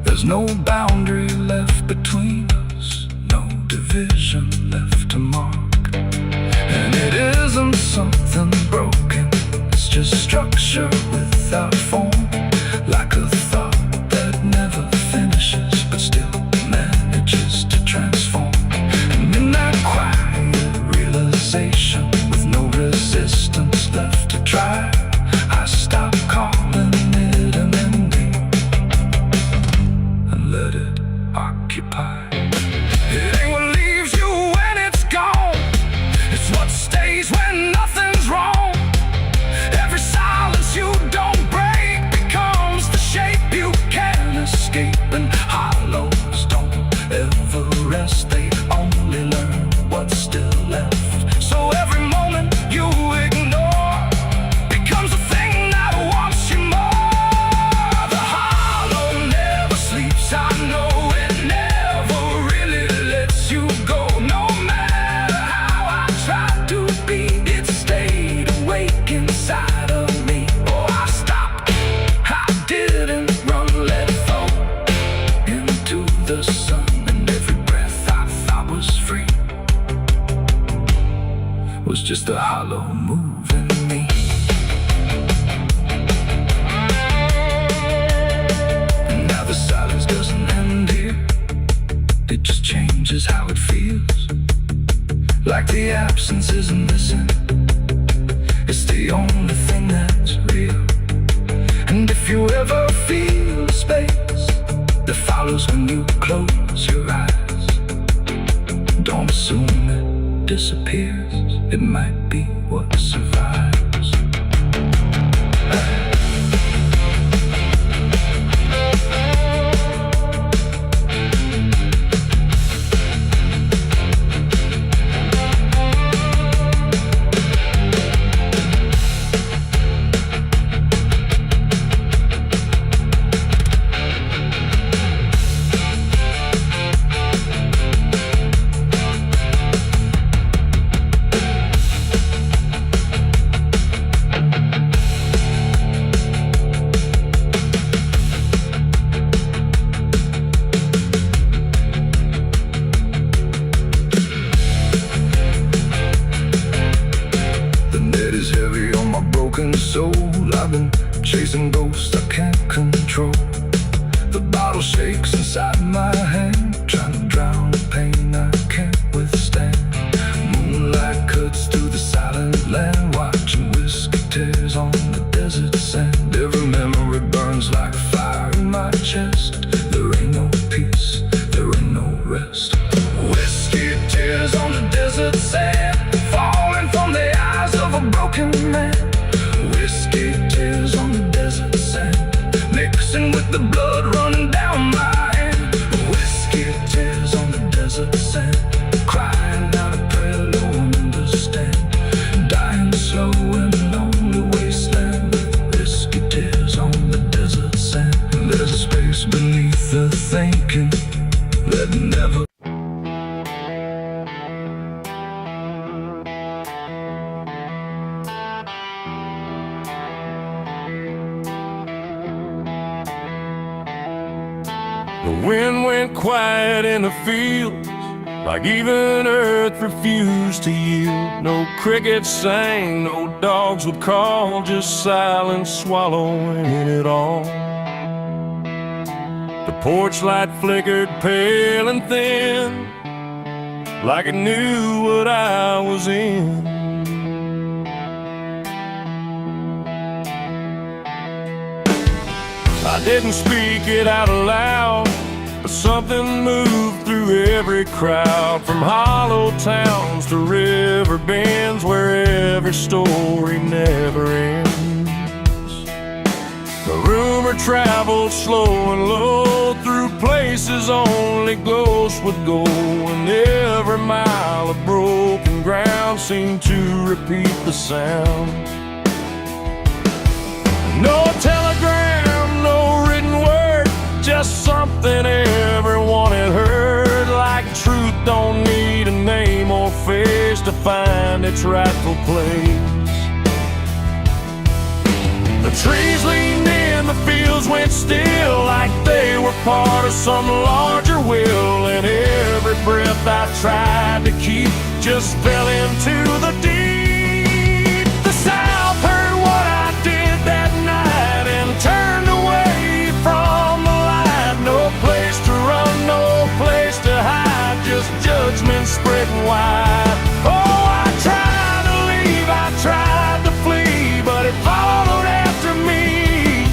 There's no boundary left between us, no division left to mark. And it isn't something broken, it's just structure without form, like a thought that never finishes but still manages to transform. And in that quiet realization, with no resistance left to try, I stop calling it an ending and let it occupy. It ain't what leaves you when it's gone, it's what stays when nothing's wrong. Every silence you don't break becomes the shape you can't escape. And hollows don't ever rest, they only learn what's still left. So every moment you ignore becomes a thing that wants you more. The hollow never sleeps, I know it never really lets you go. No matter how I tried to be, it stayed awake inside of me. Oh, I stopped, I didn't run, let it fall into the sun. And every breath I thought was free was just a hollow move in me. And now the silence doesn't end here, it just changes how it feels, like the absence isn't missing, it's the only thing that's real. And if you ever feel a space that follows when you close your eyes, don't soon it disappears. It might be what survives. Soul, I've been chasing ghosts I can't control. The bottle shakes inside my hand, trying to drown the pain I can't withstand. Moonlight cuts through the silent land, watching whiskey tears on the desert sand. Every memory burns like fire in my chest. There ain't no peace, there ain't no rest. Whiskey tears on the desert sand, falling from the eyes of a broken man. Whiskey tears on the desert sand, mixing with the blood running down my hand. Whiskey tears on the desert sand, crying out a prayer no one understands. Dying slow in a lonely wasteland, whiskey tears on the desert sand. There's a space beneath the thinking that never The wind went quiet in the fields, like even earth refused to yield. No crickets sang, no dogs would call, just silence swallowing it all. The porch light flickered pale and thin, like it knew what I was in. I didn't speak it out loud, but something moved through every crowd. From hollow towns to river bends, where every story never ends. The rumor traveled slow and low through places only ghosts would go, and every mile of broken ground seemed to repeat the sound. No telegram, no written word, just something everyone had heard. Like truth don't need a name or face to find its rightful place. The trees leaned in, the fields went still, like they were part of some larger will. And every breath I tried to keep just fell into the deep. The South heard what I did that night and turned away from the light. No place to run, no place to hide, just judgment spreading wide. Oh, I tried to leave, I tried to flee, but it followed after me.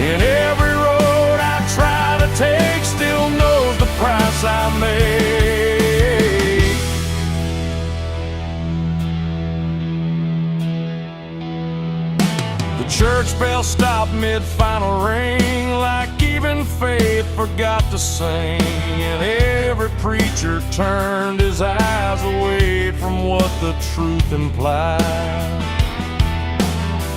And every road I try to take still knows the price I made. The church bell stopped mid-final ring, like even faith forgot to sing. And every preacher turned his eyes away from what the truth implied.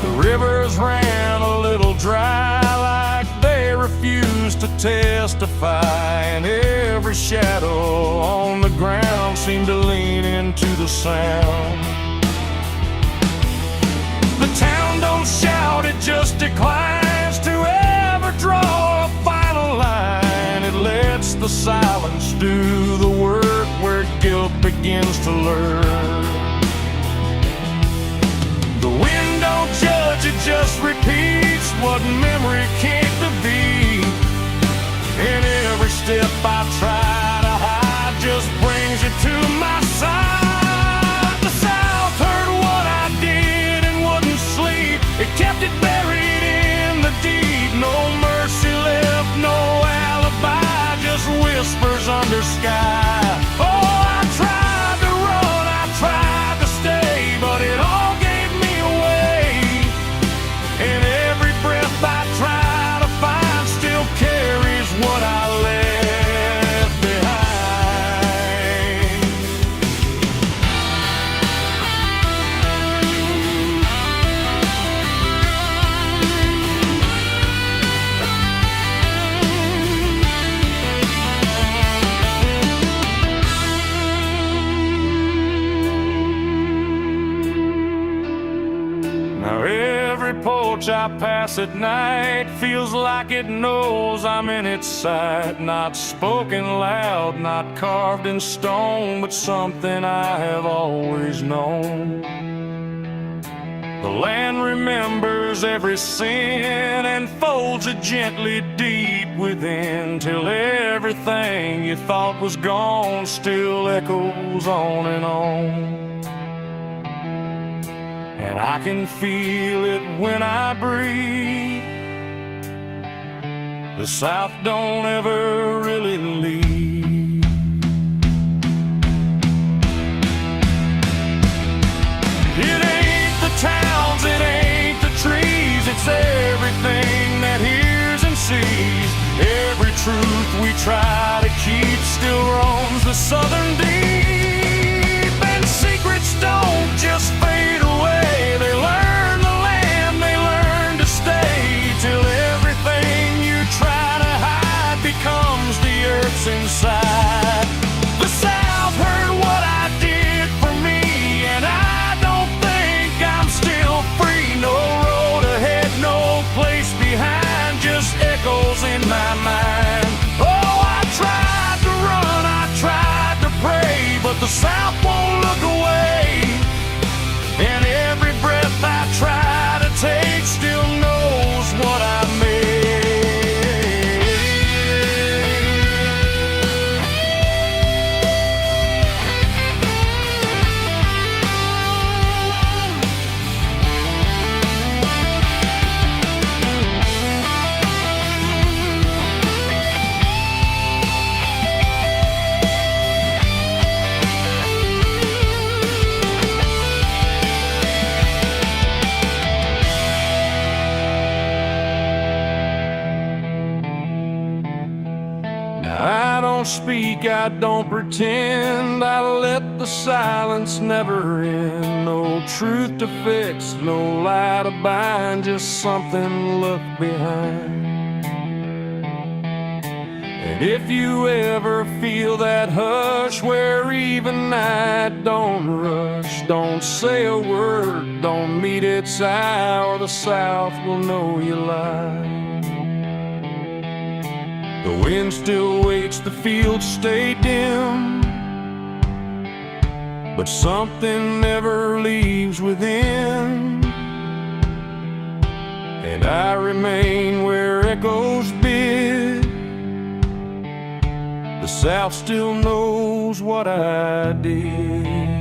The rivers ran a little dry, like they refused to testify. And every shadow on the ground seemed to lean into the sound. The town don't shout, it just declines to ever draw a final line. It lets the silence do the work where guilt begins to lurk. The wind don't judge, it just repeats what memory can't defeat. And every step I try to hide just brings you to my side. The South heard what I did and wouldn't sleep, it kept it buried in the deep. No mercy left, no alibi, just whispers under sky. Oh, I tried approach I pass at night feels like it knows I'm in its sight. Not spoken loud, not carved in stone, but something I have always known. The land remembers every sin and folds it gently deep within, till everything you thought was gone still echoes on and on. And I can feel it when I breathe. The South don't ever really leave. It ain't the towns, it ain't the trees, it's everything that hears and sees. Every truth we try to keep still roams the southern deep. And secrets don't just fade away, they learn the land, they learn to stay, till everything you try to hide becomes the earth's inside. The South heard what I did for me, and I don't think I'm still free. No road ahead, no place behind, just echoes in my mind. Oh, I tried to run, I tried to pray, but the South won't look away. And every breath I try to take still knows what I made. I don't speak, I don't pretend, I let the silence never end. No truth to fix, no lie to bind, just something left behind. And if you ever feel that hush where even night don't rush, don't say a word, don't meet its eye, or the South will know you lied. The wind still waits, the fields stay dim, but something never leaves within. And I remain where echoes bid. The South still knows what I did.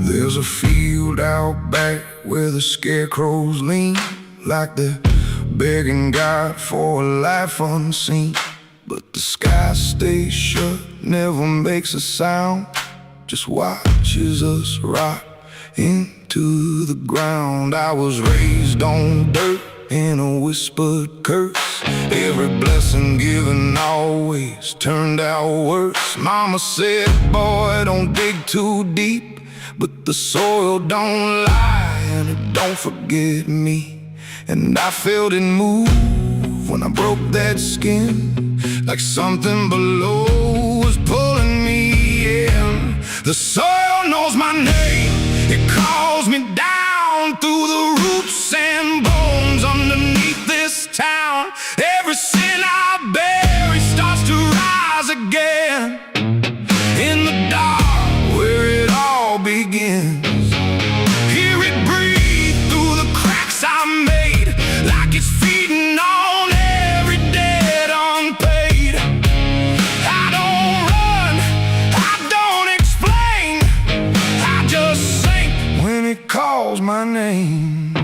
There's a field out back where the scarecrows lean, like they're begging God for a life unseen. But the sky stays shut, never makes a sound, just watches us rot into the ground. I was raised on dirt in a whispered curse. Every blessing given always turned out worse. Mama said, boy, don't dig too deep, but the soil don't lie, Americana, don't forget me. And I felt it move when I broke that skin, like something below was pulling me in. The soil knows my name, it calls me down through the roots and bones underneath this town. Every sin I bury starts to rise again in the dark where it all begins. Hear it breathe through the cracks I made, like it's feeding on every debt unpaid. I don't run, I don't explain, I just sink when it calls my name.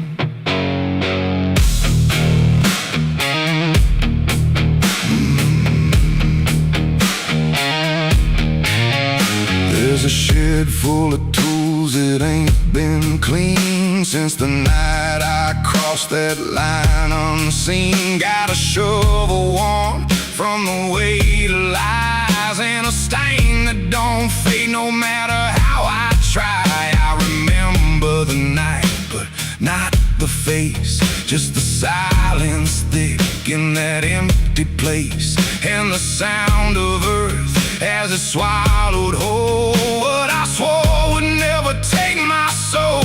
There's a shed full of tools that ain't been clean since the night I crossed that line unseen. Got a shovel worn from the weight of lies, and a stain that don't fade no matter how I try. I remember the night, but not the face, just the silence thick in that empty place, and the sound of earth as it swallowed whole what I swore would never take my soul.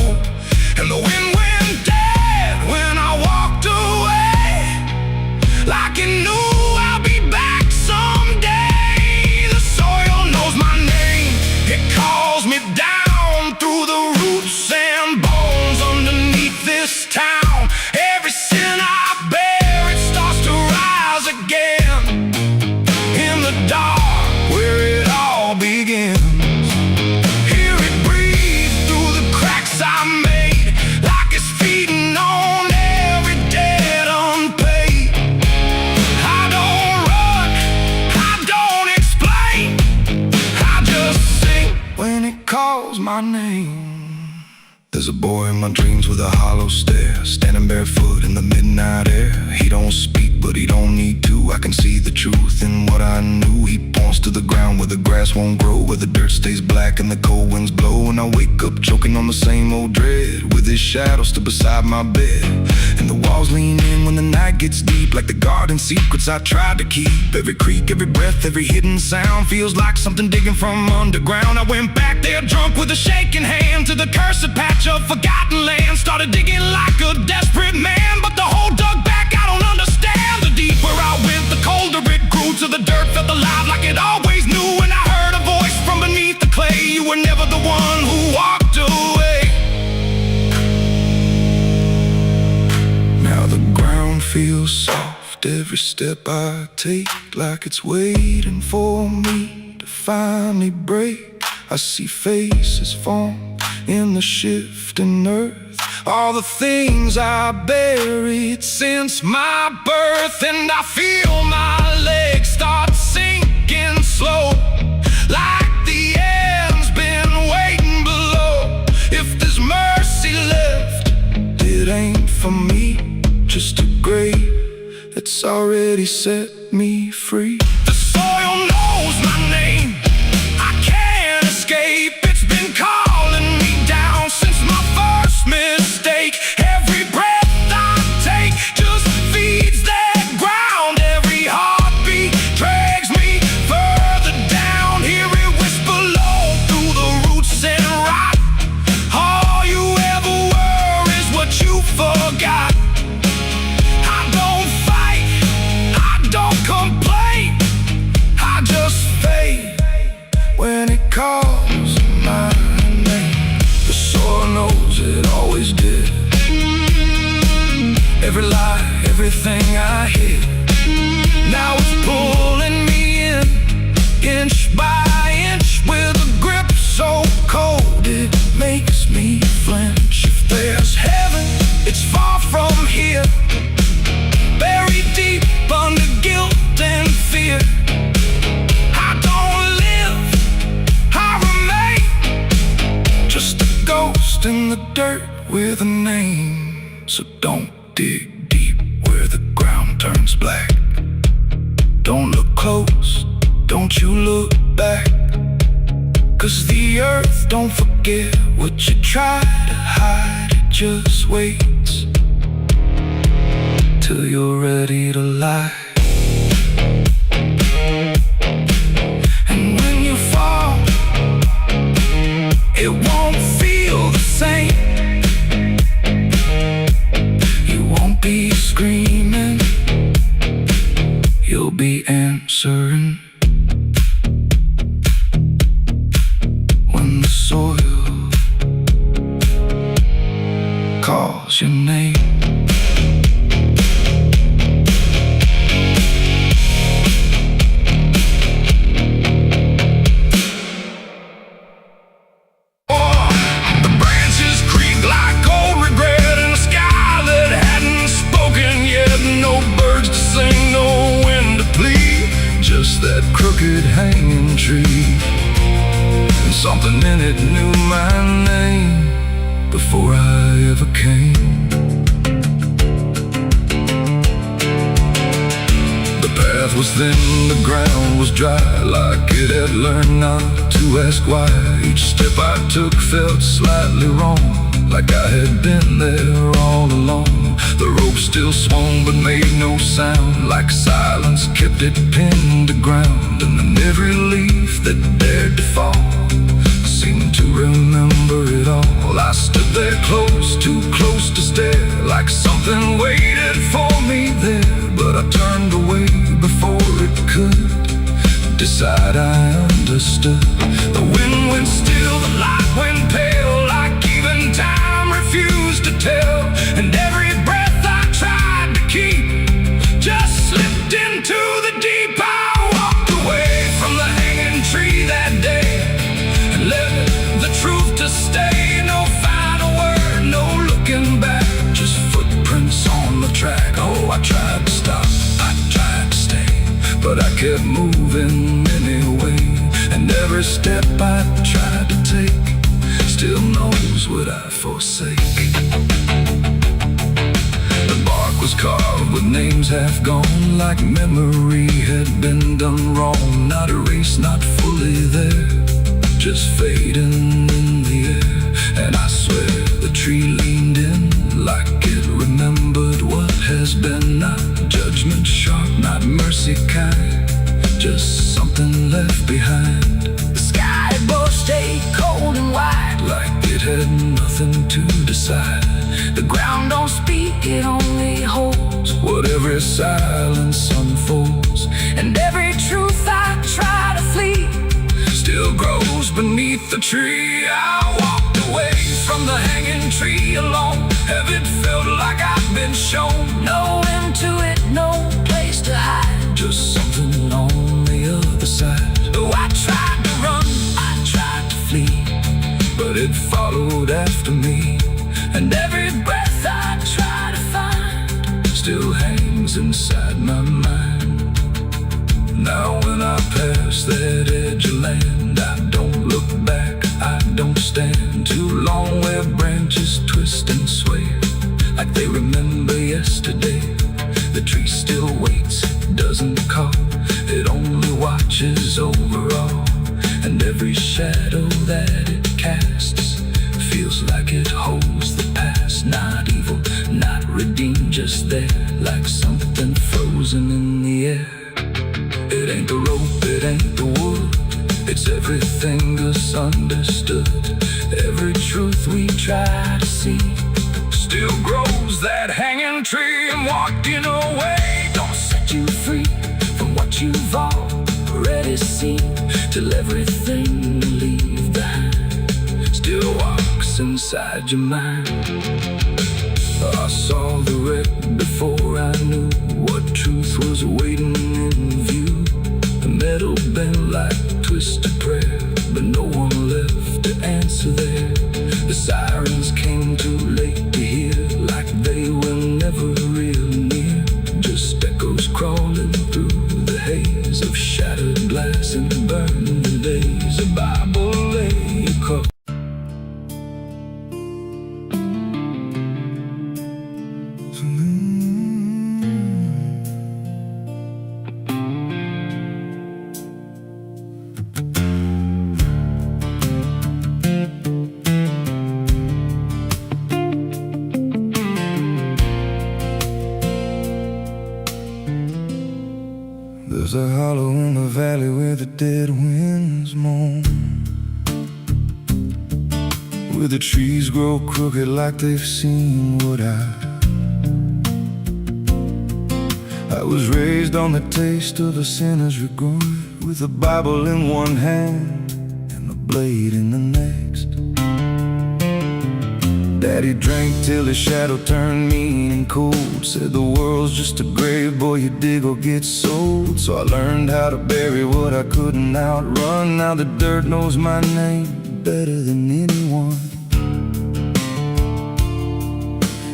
And the wind went dead when I walked away, like it knew I'll be back someday. The soil knows my name, it calls me down through the roots and bones underneath this town. Every sin I bear, it starts to rise again in the dark where it all begins. Hear it breathe through the cracks I made, like it's feeding on every debt unpaid. I don't run, I don't explain, I just sing when it calls my name. There's a boy in my dreams with a hollow stare, standing barefoot in the midnight air. He don't speak, but he don't need to. I can see the truth in what I knew. He points to the ground where the grass won't grow, where the dirt stays black and the cold winds blow. And I wake up choking on the same old dread, with his shadow still beside my bed. And the walls lean in when the night gets deep, like the garden secrets I tried to keep. Every creak, every breath, every hidden sound feels like something digging from underground. I went back there drunk with a shaking hand to the cursed patch of forgotten land. Started digging like a desperate man, but the hole dug back, I don't understand. The deeper I went, the colder it grew, till the dirt felt alive like it always knew. And I heard a voice from beneath the clay, you were never the one who walked away. Now the ground feels soft, every step I take, like it's waiting for me to finally break. I see faces form in the shifting earth, all the things I buried since my birth. And I feel my legs start sinking slow, like the end's been waiting below. If there's mercy left, it ain't for me, just a grave that's already set me free. The soil knows my name, I can't escape. It's been calling me down since my first mistake. Every breath I take just feeds that ground. Every heartbeat drags me further down. Hear it whisper low through the roots and rot. All you ever were is what you forgot. I don't fight, I don't complain, I just fade when it calls my name. The soil knows it always did. Every lie, everything I hid, now it's pulling me in, inch by inch, with a grip so cold it makes me flinch. If there's heaven, it's far from here, buried deep under guilt and fear. I don't live, I remain, just a ghost in the dirt with a name. So don't dig deep where the ground turns black. Don't look close, don't you look back, 'cause the earth don't forget what you try to hide. It just waits till you're ready to lie. And when you fall, it won't feel the same. You won't be screaming, you'll be answering. When the soil calls your name. That crooked hanging tree, and something in it knew my name before I ever came. The path was thin, the ground was dry, like it had learned not to ask why. Each step I took felt slightly wrong, like I had been there all along. The rope still swung but made no sound, like silence kept it pinned to ground. And then every leaf that dared to fall seemed to remember it all. I stood there close, too close to stare, like something waited for me there. But I turned away before it could decide I understood. The wind went still, the light went pale, like even time refused to tell. And every breath I tried to keep just slipped into the deep. I walked away from the hanging tree that day and left the truth to stay. No final word, no looking back, just footprints on the track. Oh, I tried to stop, I tried to stay, but I kept moving anyway. And every step I tried to take still knows what I forsake. The bark was carved with names half gone, like memory had been done wrong. Not erased, not fully there, just fading in the air. And I swear the tree leaned in, like it remembered what has been. Not judgment sharp, not mercy kind, just something left behind. The sky above stayed cold and white, like it had nothing to decide. The ground don't speak, it only holds what every silence unfolds. And every truth I try to flee still grows beneath the tree. I walked away from the hanging tree alone. Heaven felt like I'd been shown. No end to it, no place to hide, just something on the other side. Oh, I tried to run, I tried to flee, but it followed after me. And every breath I try to find still hangs inside my mind. Now when I pass that edge of land, I don't look back, I don't stand. Too long where branches twist and sway, like they remember yesterday. The tree still waits, doesn't call, it only watches over all. And every shadow that it casts feels like it holds the past. Not evil, not redeemed, just there, like something frozen in the air. It ain't the rope, it ain't the wood, it's everything misunderstood. Every truth we try to see still grows that hanging tree. And walking away don't set you free from what you've already seen, till everything you leave behind still walks inside your mind. I saw the wreck before I knew what truth was waiting in view. The metal bent like twisted prayer, but no one left to answer there. The sirens came too late to hear, like they were never real near, just echoes crawling through the haze of shattered glass and burning days. A Bible lay across. There's a hollow in the valley where the dead winds moan, where the trees grow crooked like they've seen what I was raised on the taste of a sinner's regret, with a Bible in one hand and a blade in the next. Daddy drank till his shadow turned mean and cold, said the world's just a grave, boy, you dig or get sold. So I learned how to bury what I couldn't outrun. Now the dirt knows my name better than anyone.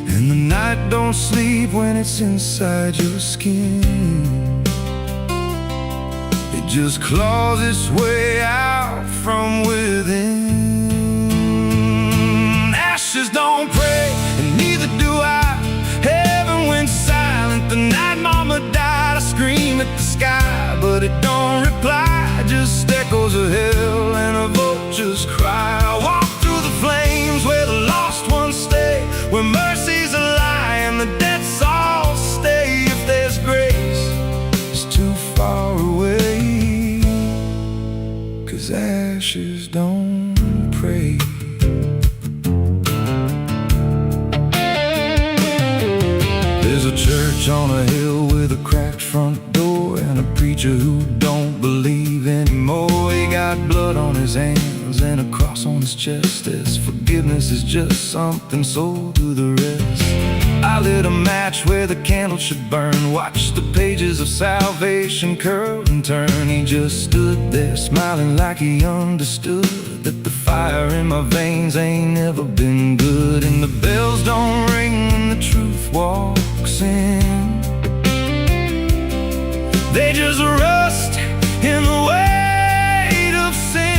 And the night don't sleep when it's inside your skin. It just claws its way out from within. Ashes don't pray, and neither do I. Heaven went silent the night mama died. I scream at the sky, but it don't reply. Just echoes of hell and a vulture's cry. I walk through the flames where the lost ones stay, where mercy's a lie and the dead souls stay. If there's grace, it's too far away, 'cause ashes don't pray. There's a church on a hill with a cracked front door, and a preacher who don't believe anymore. He got blood on his hands and a cross on his chest, as forgiveness is just something sold to the rest. I lit a match where the candle should burn, watched the pages of salvation curl and turn. He just stood there smiling like he understood that the fire in my veins ain't never been good. And the bells don't ring when the truth walks in, they just rust in the weight of sin.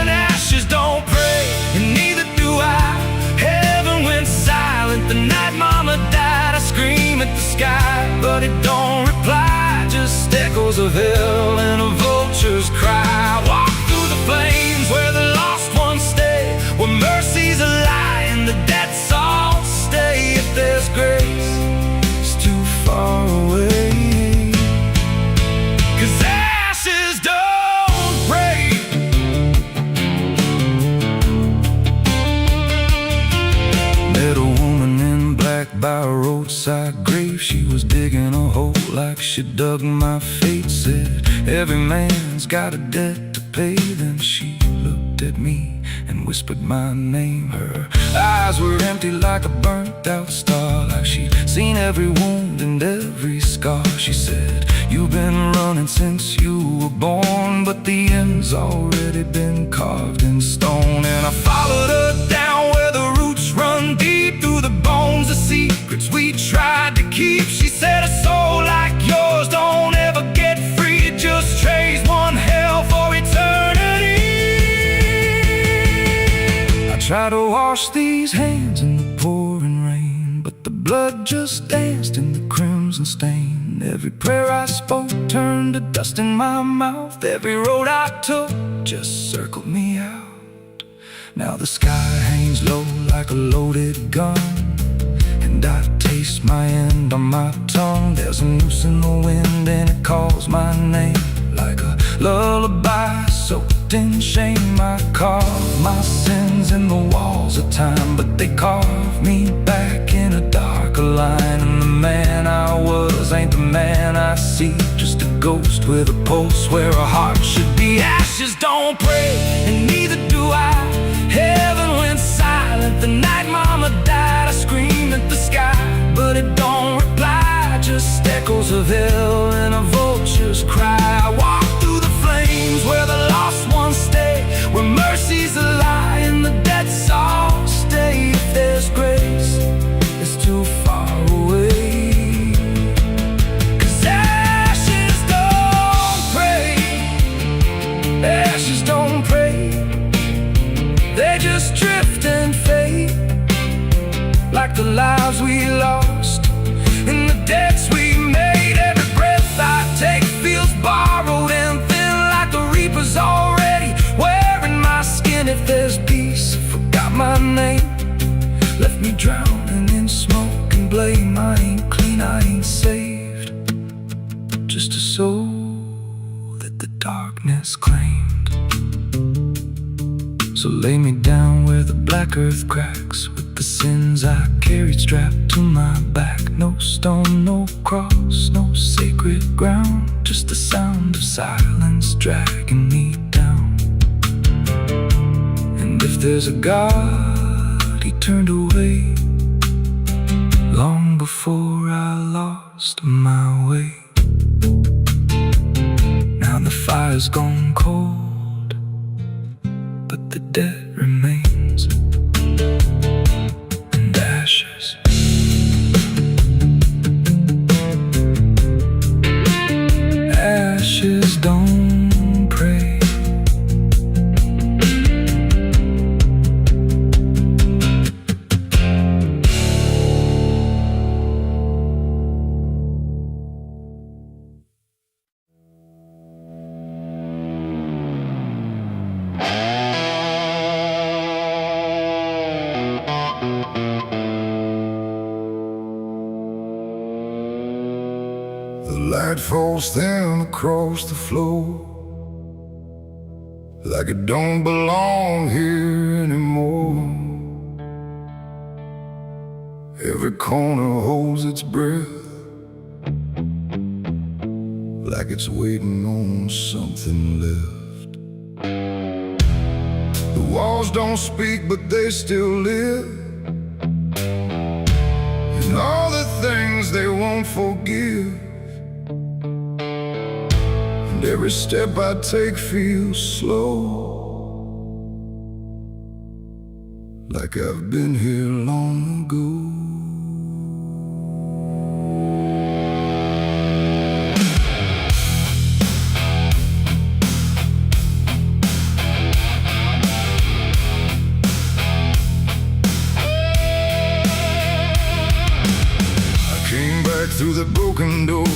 Ashes don't pray, and neither do I. Heaven went silent the night mama died. I scream at the sky, but it don't reply. Just echoes of hell and a vulture's cry. Walk through the flames where the lost ones stay, where mercy's a lie and the dead souls stay. If there's grace, it's too far away, 'cause ashes don't break. Met a woman in black by a roadside grave. She was digging a hole like she dug my fate. Said every man's got a debt to pay. Then she looked at me and whispered my name. Her eyes were empty like a burnt out star, like she'd seen every wound and every scar. She said, you've been running since you were born, but the end's already been carved in stone. And I followed her down where the roots run deep, through the bones, the secrets we tried to keep. She said, a soul like yours don't ever get free. It just trades one hell for eternity. I try to wash these hands in the pouring rain, but the blood just danced in the crimson stain. Every prayer I spoke turned to dust in my mouth. Every road I took just circled me out. Now the sky hangs low like a loaded gun, and I taste my end on my tongue. There's a noose in the wind and it calls my name like a lullaby soaked in shame. I carve my sins in the walls of time, but they carve me back in a darker line. And the man I was ain't the man I see, just a ghost with a pulse where a heart should be. Ashes don't pray, and neither do I. Heaven went silent the night mama died. I screamed at the sky, but it don't reply. Just echoes of hell and a vulture's cry. I walk through the flames where the lost ones stay, where mercy's a lie and the dead souls stay. If there's grace, it's too far away, 'cause ashes don't pray. Ashes don't pray, they just drift and fade, like the lives we lost and the debts we made. Every breath I take feels borrowed and thin, like the reaper's already wearing my skin. If there's peace, I forgot my name, left me drowning in smoke and blame. I ain't clean, I ain't saved, darkness claimed. So lay me down where the black earth cracks, with the sins I carried strapped to my back. No stone, no cross, no sacred ground, just the sound of silence dragging me down. And if there's a God, he turned away long before I lost my way. Now the fire's gone cold, but the debt remains, and ashes. Ashes don't pray. The light falls thin across the floor, like it don't belong here anymore. Every corner holds its breath, like it's waiting on something left. The walls don't speak, but they still live, and all the things they won't forgive. And every step I take feels slow, like I've been here long ago. Through the broken door,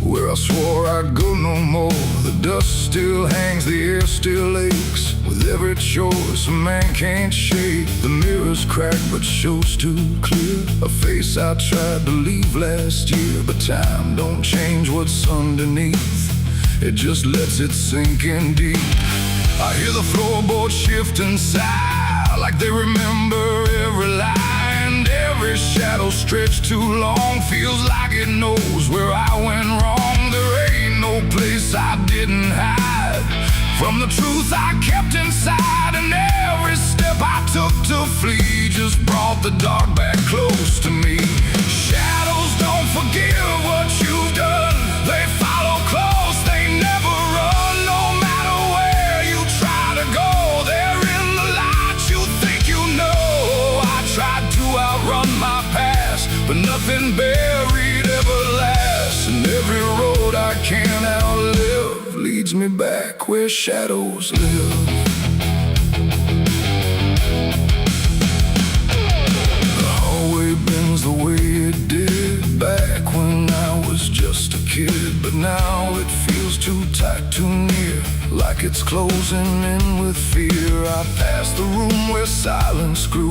where I swore I'd go no more. The dust still hangs, the air still aches, with every choice a man can't shake. The mirror's cracked but shows too clear a face I tried to leave last year. But time don't change what's underneath, it just lets it sink in deep. I hear the floorboards shift and sigh, like they remember every lie. Every shadow stretched too long feels like it knows where I went wrong. There ain't no place I didn't hide from the truth I kept inside. And every step I took to flee just brought the dark back close to me. Shadows don't forgive what you've done, they follow close, they never run. No matter where you try to go, they're in the light you think you know. I tried to outrun my past, but nothing buried ever lasts. And every road I can't outlive leads me back where shadows live. The hallway bends the way it did back when I was just a kid, but now it feels too tight, too near, like it's closing in with fear. I pass the room where silence grew,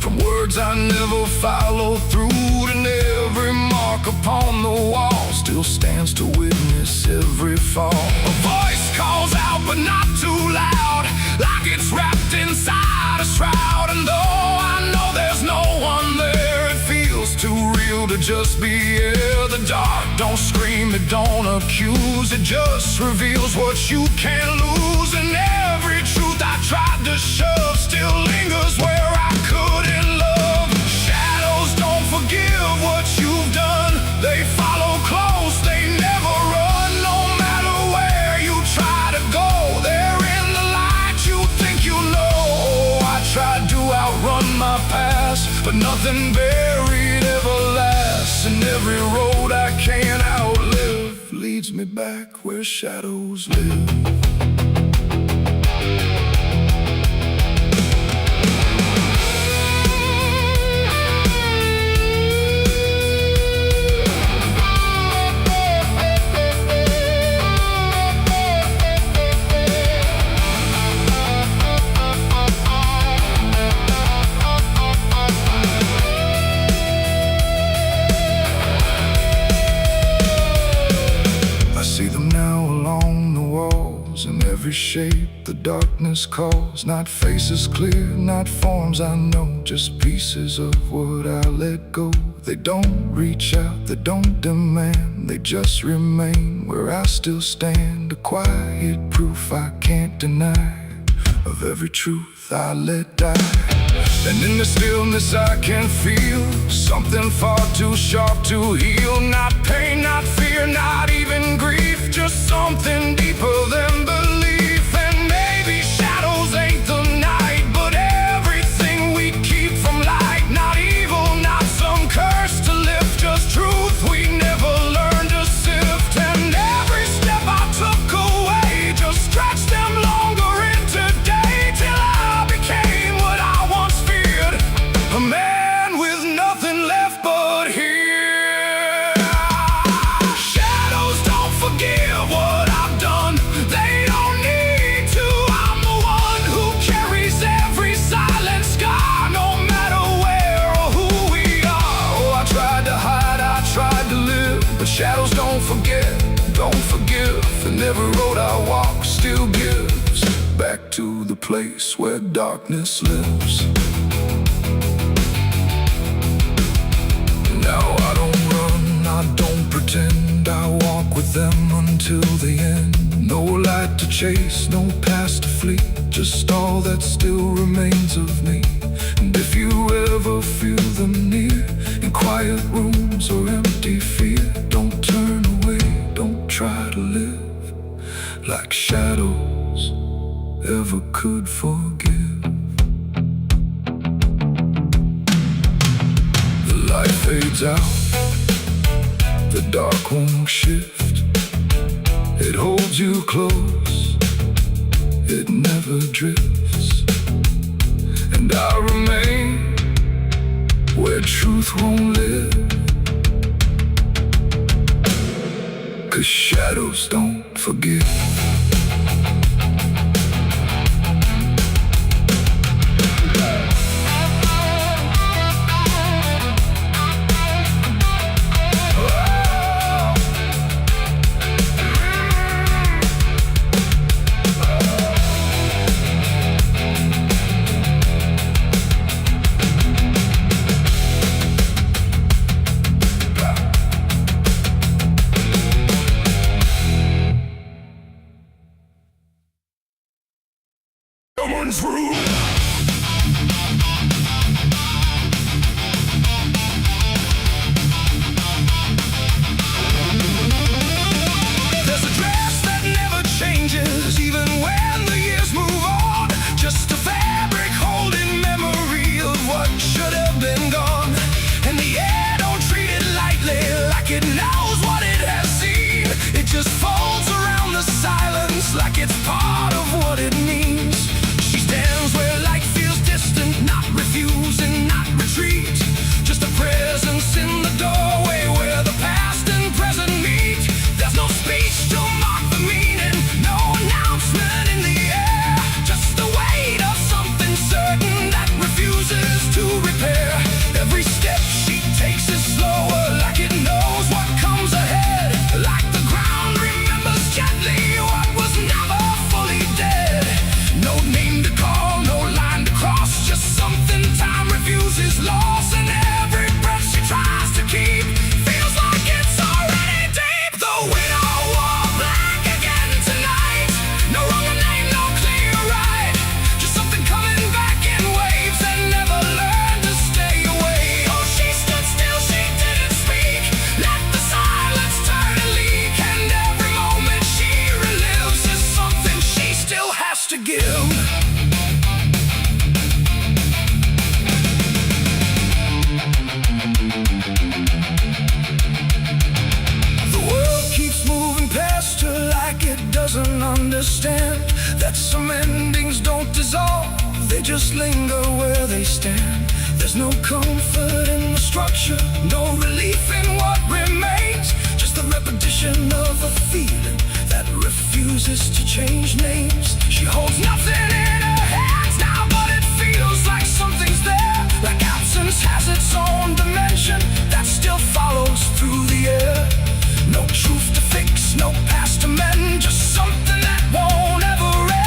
from words I never followed through. And every mark upon the wall still stands to witness every fall. A voice calls out but not too loud, like it's wrapped inside a shroud. And though I know there's no one there, it feels too real to just be here. The dark don't scream, it don't accuse, it just reveals what you can't lose. And every truth I tried to shove still lingers where I couldn't love. Shadows don't forgive what you've done, they follow close, they never run. No matter where you try to go, they're in the light you think you know. I tried to outrun my past, but nothing buried ever lasts. And every road I can't outlive leads me back where shadows live. See them now along the wall, shape the darkness calls. Not faces clear, not forms I know, just pieces of what I let go. They don't reach out, they don't demand, they just remain where I still stand. A quiet proof I can't deny of every truth I let die. And in the stillness I can feel something far too sharp to heal. Not pain, not fear, not even grief, just something deeper than belief. And maybe shadows ain't the night, but everything we keep from light. Not evil, not some curse to lift, just truth we never learned to sift. And every step I took away just stretched them longer into day, till I became what I once feared, a man with nothing left but here. Shadows don't forgive what I've done, they don't need to. I'm the one who carries every silent scar, no matter where or who we are. Oh, I tried to hide, I tried to live, but shadows don't forget, don't forgive. And every road I walk still gives back to the place where darkness lives. Now I don't run, I don't pretend, I walk with them until the end. No light to chase, no past to flee, just all that still remains of me. And if you ever feel them near, in quiet rooms or empty fear, don't turn away, don't try to live like shadows ever could forgive. The light fades out, the dark won't shift. It holds you close, it never drifts. And I remain where truth won't live, 'cause shadows don't forgive. Someone's room. There's a dress that never changes, even when the years move on. Just a fabric holding memory of what should have been gone. And the air don't treat it lightly, like it knows what it has seen. It just folds around the silence like it's part of what it means. She stands where light feels distant, not refusing, not retreat. Just a presence in the doorway where the past and present meet. There's no speech to mark the meaning, no announcement in the air. Just the weight of something certain that refuses to repair. Every step she takes is slower, like it knows what comes ahead. Like the ground remembers gently what was never fully dead. No name to call, no line to cross, just something time refuses loss. And every breath she tries to keep feels like it's already deep. The widow wore black again tonight. No wrong name, no clear right. Just something coming back in waves and never learned to stay away. Oh, she stood still, she didn't speak. Let the silence turn and leak. And every moment she relives is something she still has to give. The world keeps moving past her like it doesn't understand that some endings don't dissolve, they just linger where they stand. There's no comfort in the structure, no relief in what remains, just the repetition of a feeling that refuses to change names. She holds nothing in her hands now, but it feels like something's there. Like absence has its own dimension that still follows through the air. No truth to fix, no past to mend, just something that won't ever end.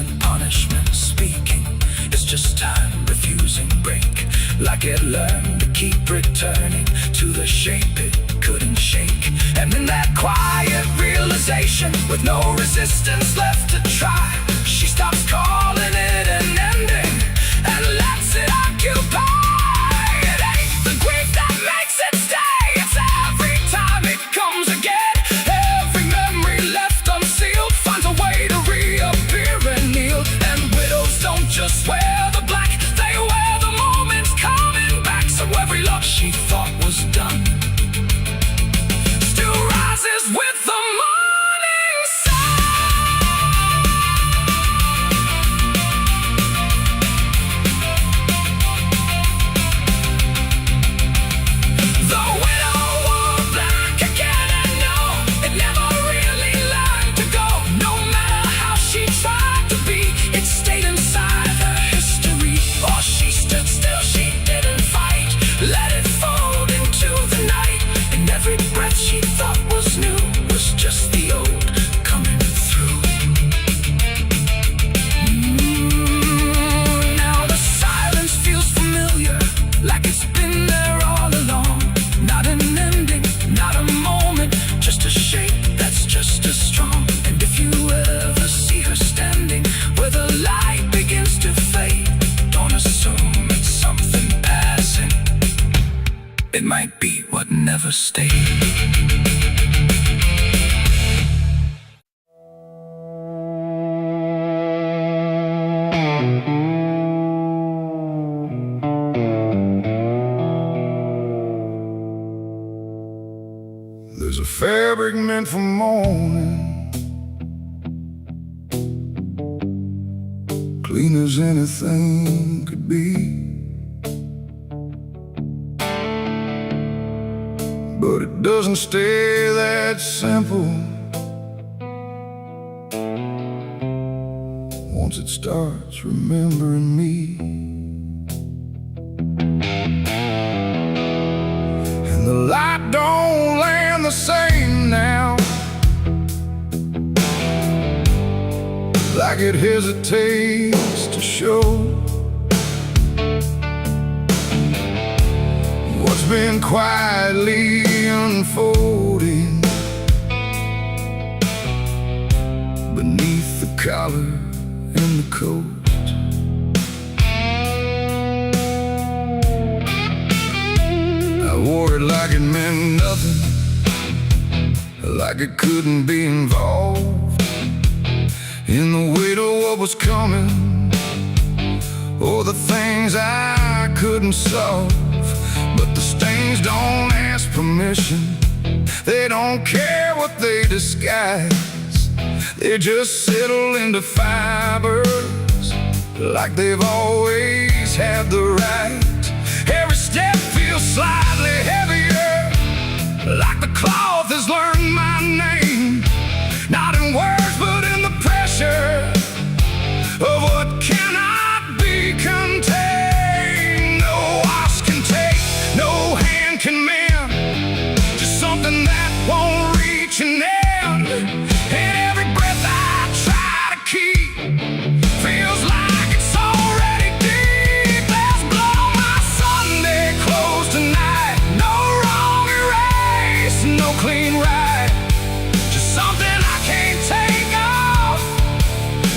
isn't punishment speaking, it's just time refusing break. Like it learned to keep returning to the shape it couldn't shake. And in that quiet realization, with no resistance left to try, she stops calling it an ending and lets it occupy. It ain't the grief that makes it stay, it's every time it comes again. Every memory left unsealed finds a way to reappear and kneel. And widows don't just wear the black, they wear the moments coming back. So every love she thought was done still rises with the morning sun. The widow wore black again, and no, it never really learned to go. No matter how she tried to be, it stayed inside her history. Or she stood still, she didn't fight, let it fold into the night. And every breath she thought was new was just the old coming through. Now the silence feels familiar, like it's been there all along. Not an ending, not a moment, just a shape that's just as strong. And if you ever see her standing where the light begins to fade, don't assume it's something passing, it might be what never stayed. There's a fabric meant for mourning, clean as anything could be. But it doesn't stay that simple. Once it starts remembering me, and the light don't land the same now, like it hesitates to show what's been quietly unfolding beneath the collar and the coat. I wore it like it meant nothing, like it couldn't be involved in the weight of what was coming, or the things I couldn't solve. But the stains don't ask permission, they don't care what they disguise. They just settle into fibers, like they've always had the right. Every step feels slightly heavier, like the cloth has learned my name. Not in words, but in the pressure of what cannot be contained. No wash can take, no hand can mend, just something that won't reach an end. And every breath I try to keep feels like it's already deep. There's blood on my Sunday clothes tonight, no wrong erase, no clean right, just something I can't take off,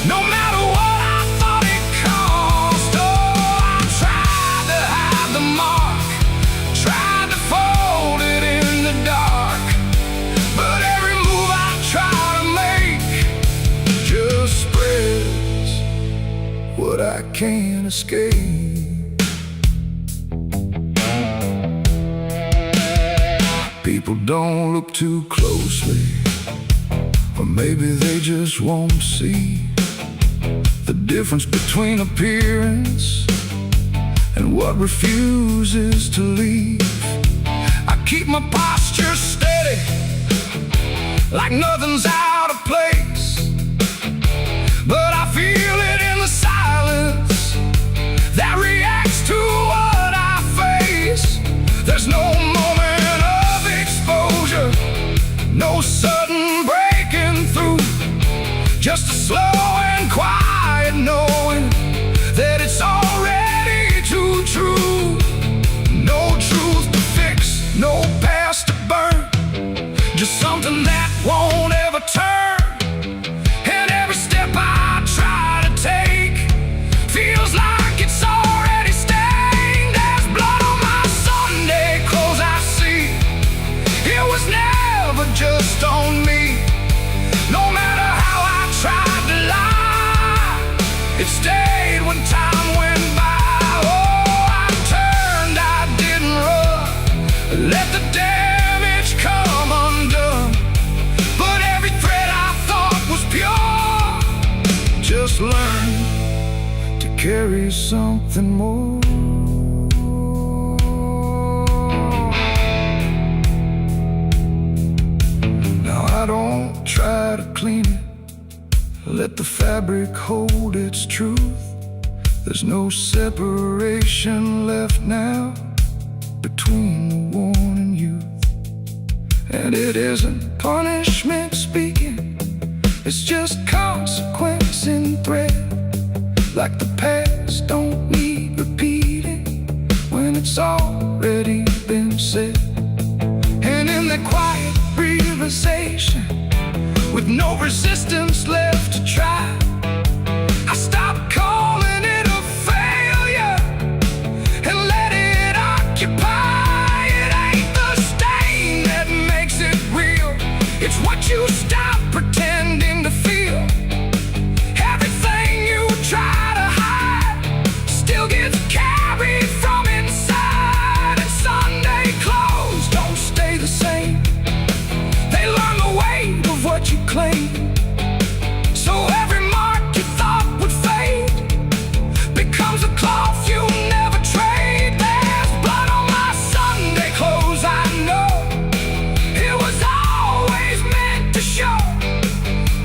no matter what I thought it cost. Oh, I tried to hide the mark, tried to fold it in the dark, but every move I try to make just spreads what I can't escape. People don't look too closely, or maybe they just won't see the difference between appearance and what refuses to leave. I keep my posture steady, like nothing's out of place, but I feel it in the silence that reacts to what I face. There's no moment of exposure, no sudden breaking through, just a slow and quiet It stayed when time went by. Oh, I turned, I didn't run. Let the damage come undone. But every thread I thought was pure just learned to carry something more. Now I don't try to clean it. Let the fabric hold its truth. There's no separation left now between the worn and youth. And it isn't punishment speaking, it's just consequence in thread. Like the past don't need repeating when it's already been said. And in that quiet realization, with no resistance left to try, I stopped calling it a failure and let it occupy. It ain't the stain that makes it real, it's what you stop pretending to feel. Everything you try to hide still gets carried from inside. And Sunday clothes don't stay the same, they learn the weight of what you claim. So every mark you thought would fade becomes a cloth you never trade. There's blood on my Sunday clothes, I know. It was always meant to show.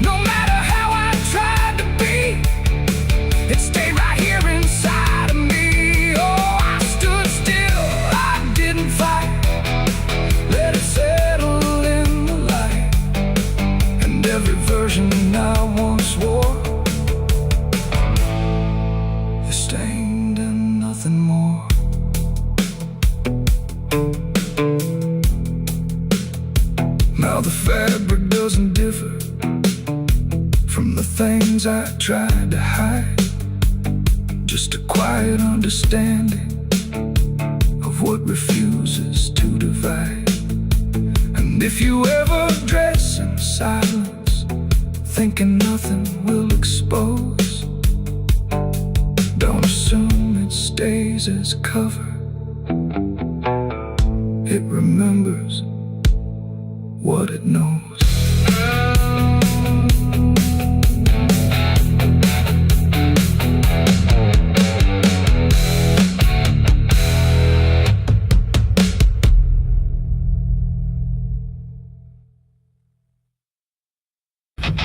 No matter how I tried to be, it stayed right here inside of me. Oh, I stood still, I didn't fight. Let it settle in the light. And every version I once wore is stained and nothing more. Now the fabric doesn't differ from the things I tried to hide. Just a quiet understanding of what refuses to divide. And if you ever dress in silence, thinking nothing will expose, don't assume it stays as cover. It remembers what it knows.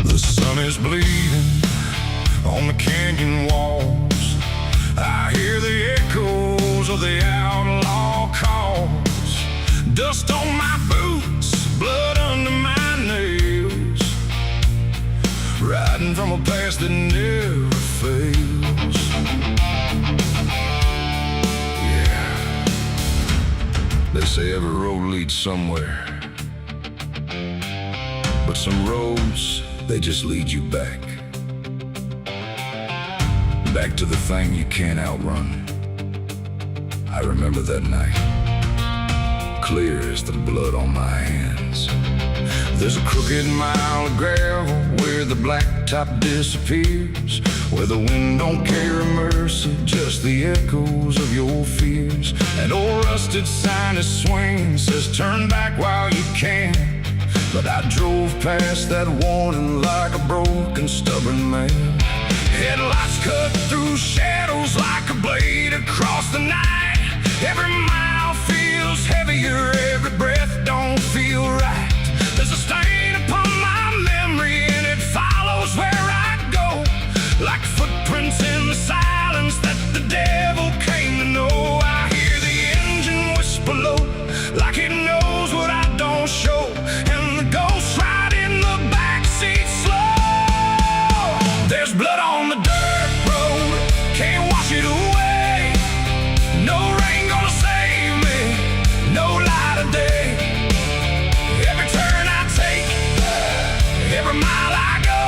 The sun is bleeding on the canyon walls. I hear the echoes of the outlaw calls. Dust on my boots, blood under my nails. Riding from a past that never fails. Yeah. They say every road leads somewhere, but some roads, they just lead you back. Back to the thing you can't outrun. I remember that night, clear as the blood on my hands. There's a crooked mile of gravel where the blacktop disappears, where the wind don't carry mercy, just the echoes of your fears. An old rusted sign is swinging, says turn back while you can. But I drove past that warning like a broken, stubborn man. Headlights cut through shadows like a blade across the night. Every mile feels heavier, every breath don't feel right. There's a stain upon my memory and it follows where I go, like footprints in the silence that the devil came to know. I hear the engine whisper low, like it knows what I don't show, and the ghost ride in the backseat slow. There's blood on the dirt road, can't wash it away. No rain gonna save me, no light of day. Every turn I take, every mile I go,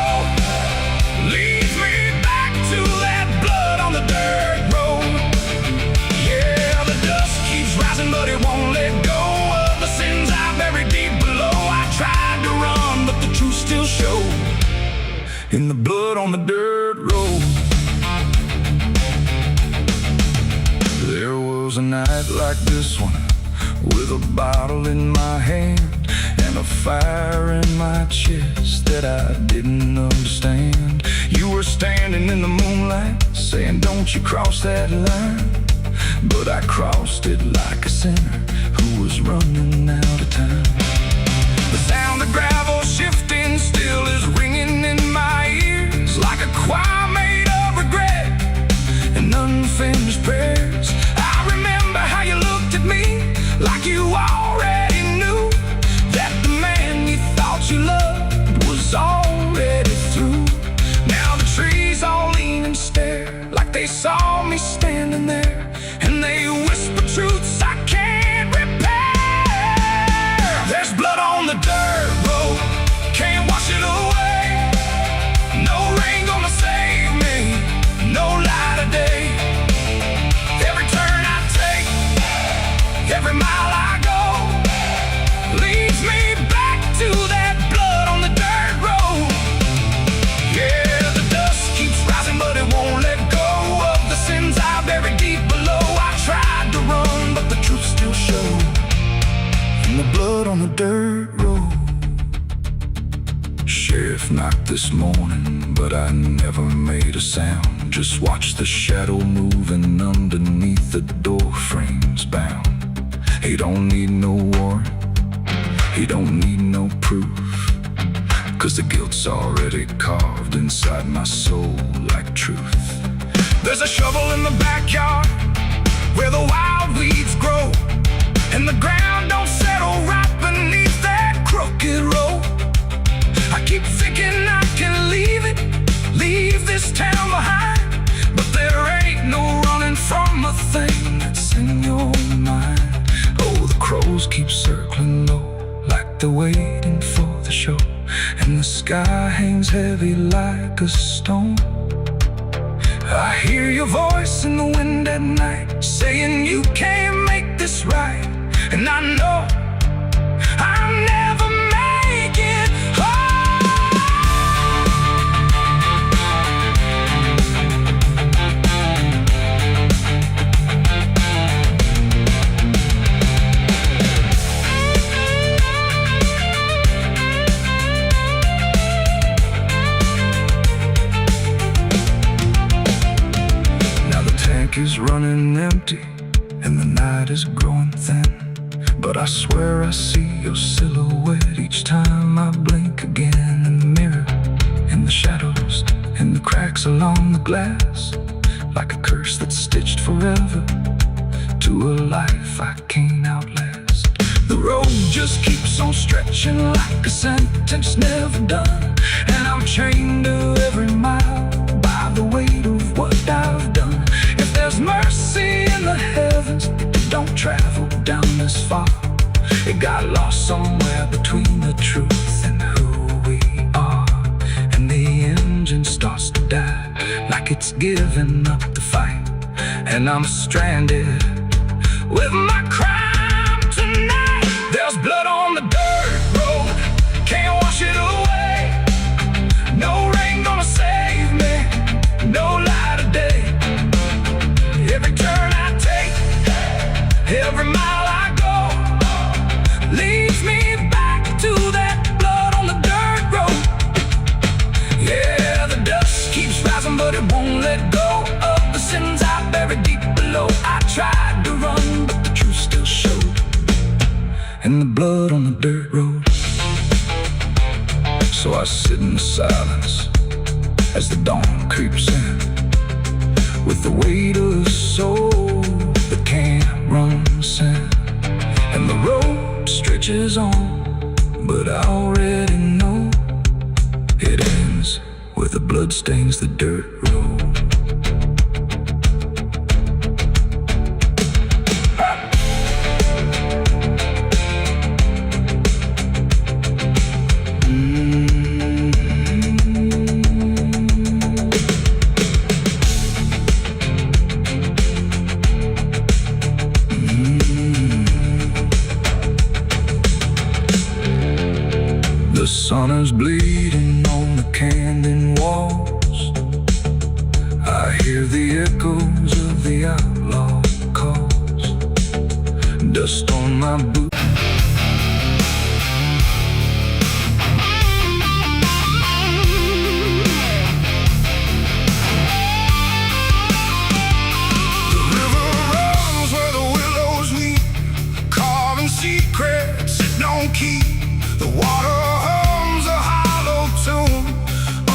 leads me back to that blood on the dirt road. Yeah, the dust keeps rising, but it won't let go of the sins I buried deep below. I tried to run, but the truth still showed in the blood on the dirt road. was a night like this one, with a bottle in my hand and a fire in my chest that I didn't understand. You were standing in the moonlight, saying don't you cross that line. But I crossed it like a sinner who was running out of time. The sound of gravel shifting still is ringing in my ears, like a choir made of regret and unfinished prayers. I remember how you looked at me like you already knew that the man you thought you loved was already through. Now the trees all lean and stare like they saw me standing there, and they whisper truths I can't repair. There's blood on the dirt road, can't wash it away. No rain gonna save me, no light of day. Every turn I take, every mile I go, leads me back to that blood on the dirt road. Yeah, the dust keeps rising, but it won't let go of the sins I buried deep below. I tried to run, but the truth still showed in the blood on the dirt road. Sheriff knocked this morning, but I never made a sound. Just watched the shadow moving underneath the door frames bound. He don't need no warrant, he don't need no proof, 'cause the guilt's already carved inside my soul like truth. There's a shovel in the backyard where the wild weeds grow, and the ground don't settle right beneath that crooked road. I keep thinking I can leave it, leave this town behind, but there ain't no running from a thing that's in your mind. Oh, the crows keep circling low like they're waiting for the show, and the sky hangs heavy like a stone. I hear your voice in the wind at night, saying you can't make this right, and I know I'll never make it home. Is running empty and the night is growing thin, but I swear I see your silhouette each time I blink again. In the mirror, in the shadows, in the cracks along the glass, like a curse that's stitched forever to a life I can't outlast. The road just keeps on stretching like a sentence never done, and I'm chained to every mile by the weight of what I've done. If there's mercy in the heavens, it don't travel down this far. It got lost somewhere between the truth and who we are, and the engine starts to die like it's giving up the fight, and I'm stranded with my crime tonight. There's blood on the dirt road, can't wash it away. No rain gonna save me, no light of day. Every turn I take, every mile I go, leads me back to that blood on the dirt road. Yeah, the dust keeps rising, but it won't let go of the sins I buried deep below. I tried to run, but the truth still showed in the blood on the dirt road. So I sit in the silence as the dawn creeps in, with the weight of a soul that can't run sin. And the road stretches on, but I already know it ends where the blood stains the dirt road. The sun is bleeding on the canyon walls. I hear the echoes of the outlaw calls. dust on my boots. Secrets it don't keep. The water hums a hollow tune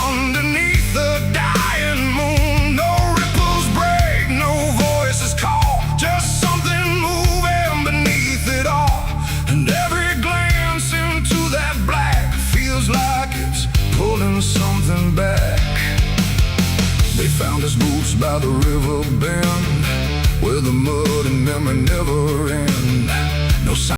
underneath the dying moon. No ripples break, no voices call, just something moving beneath it all. And every glance into that black feels like it's pulling something back. They found his boots by the river bend, where the mud and memory never end. No sign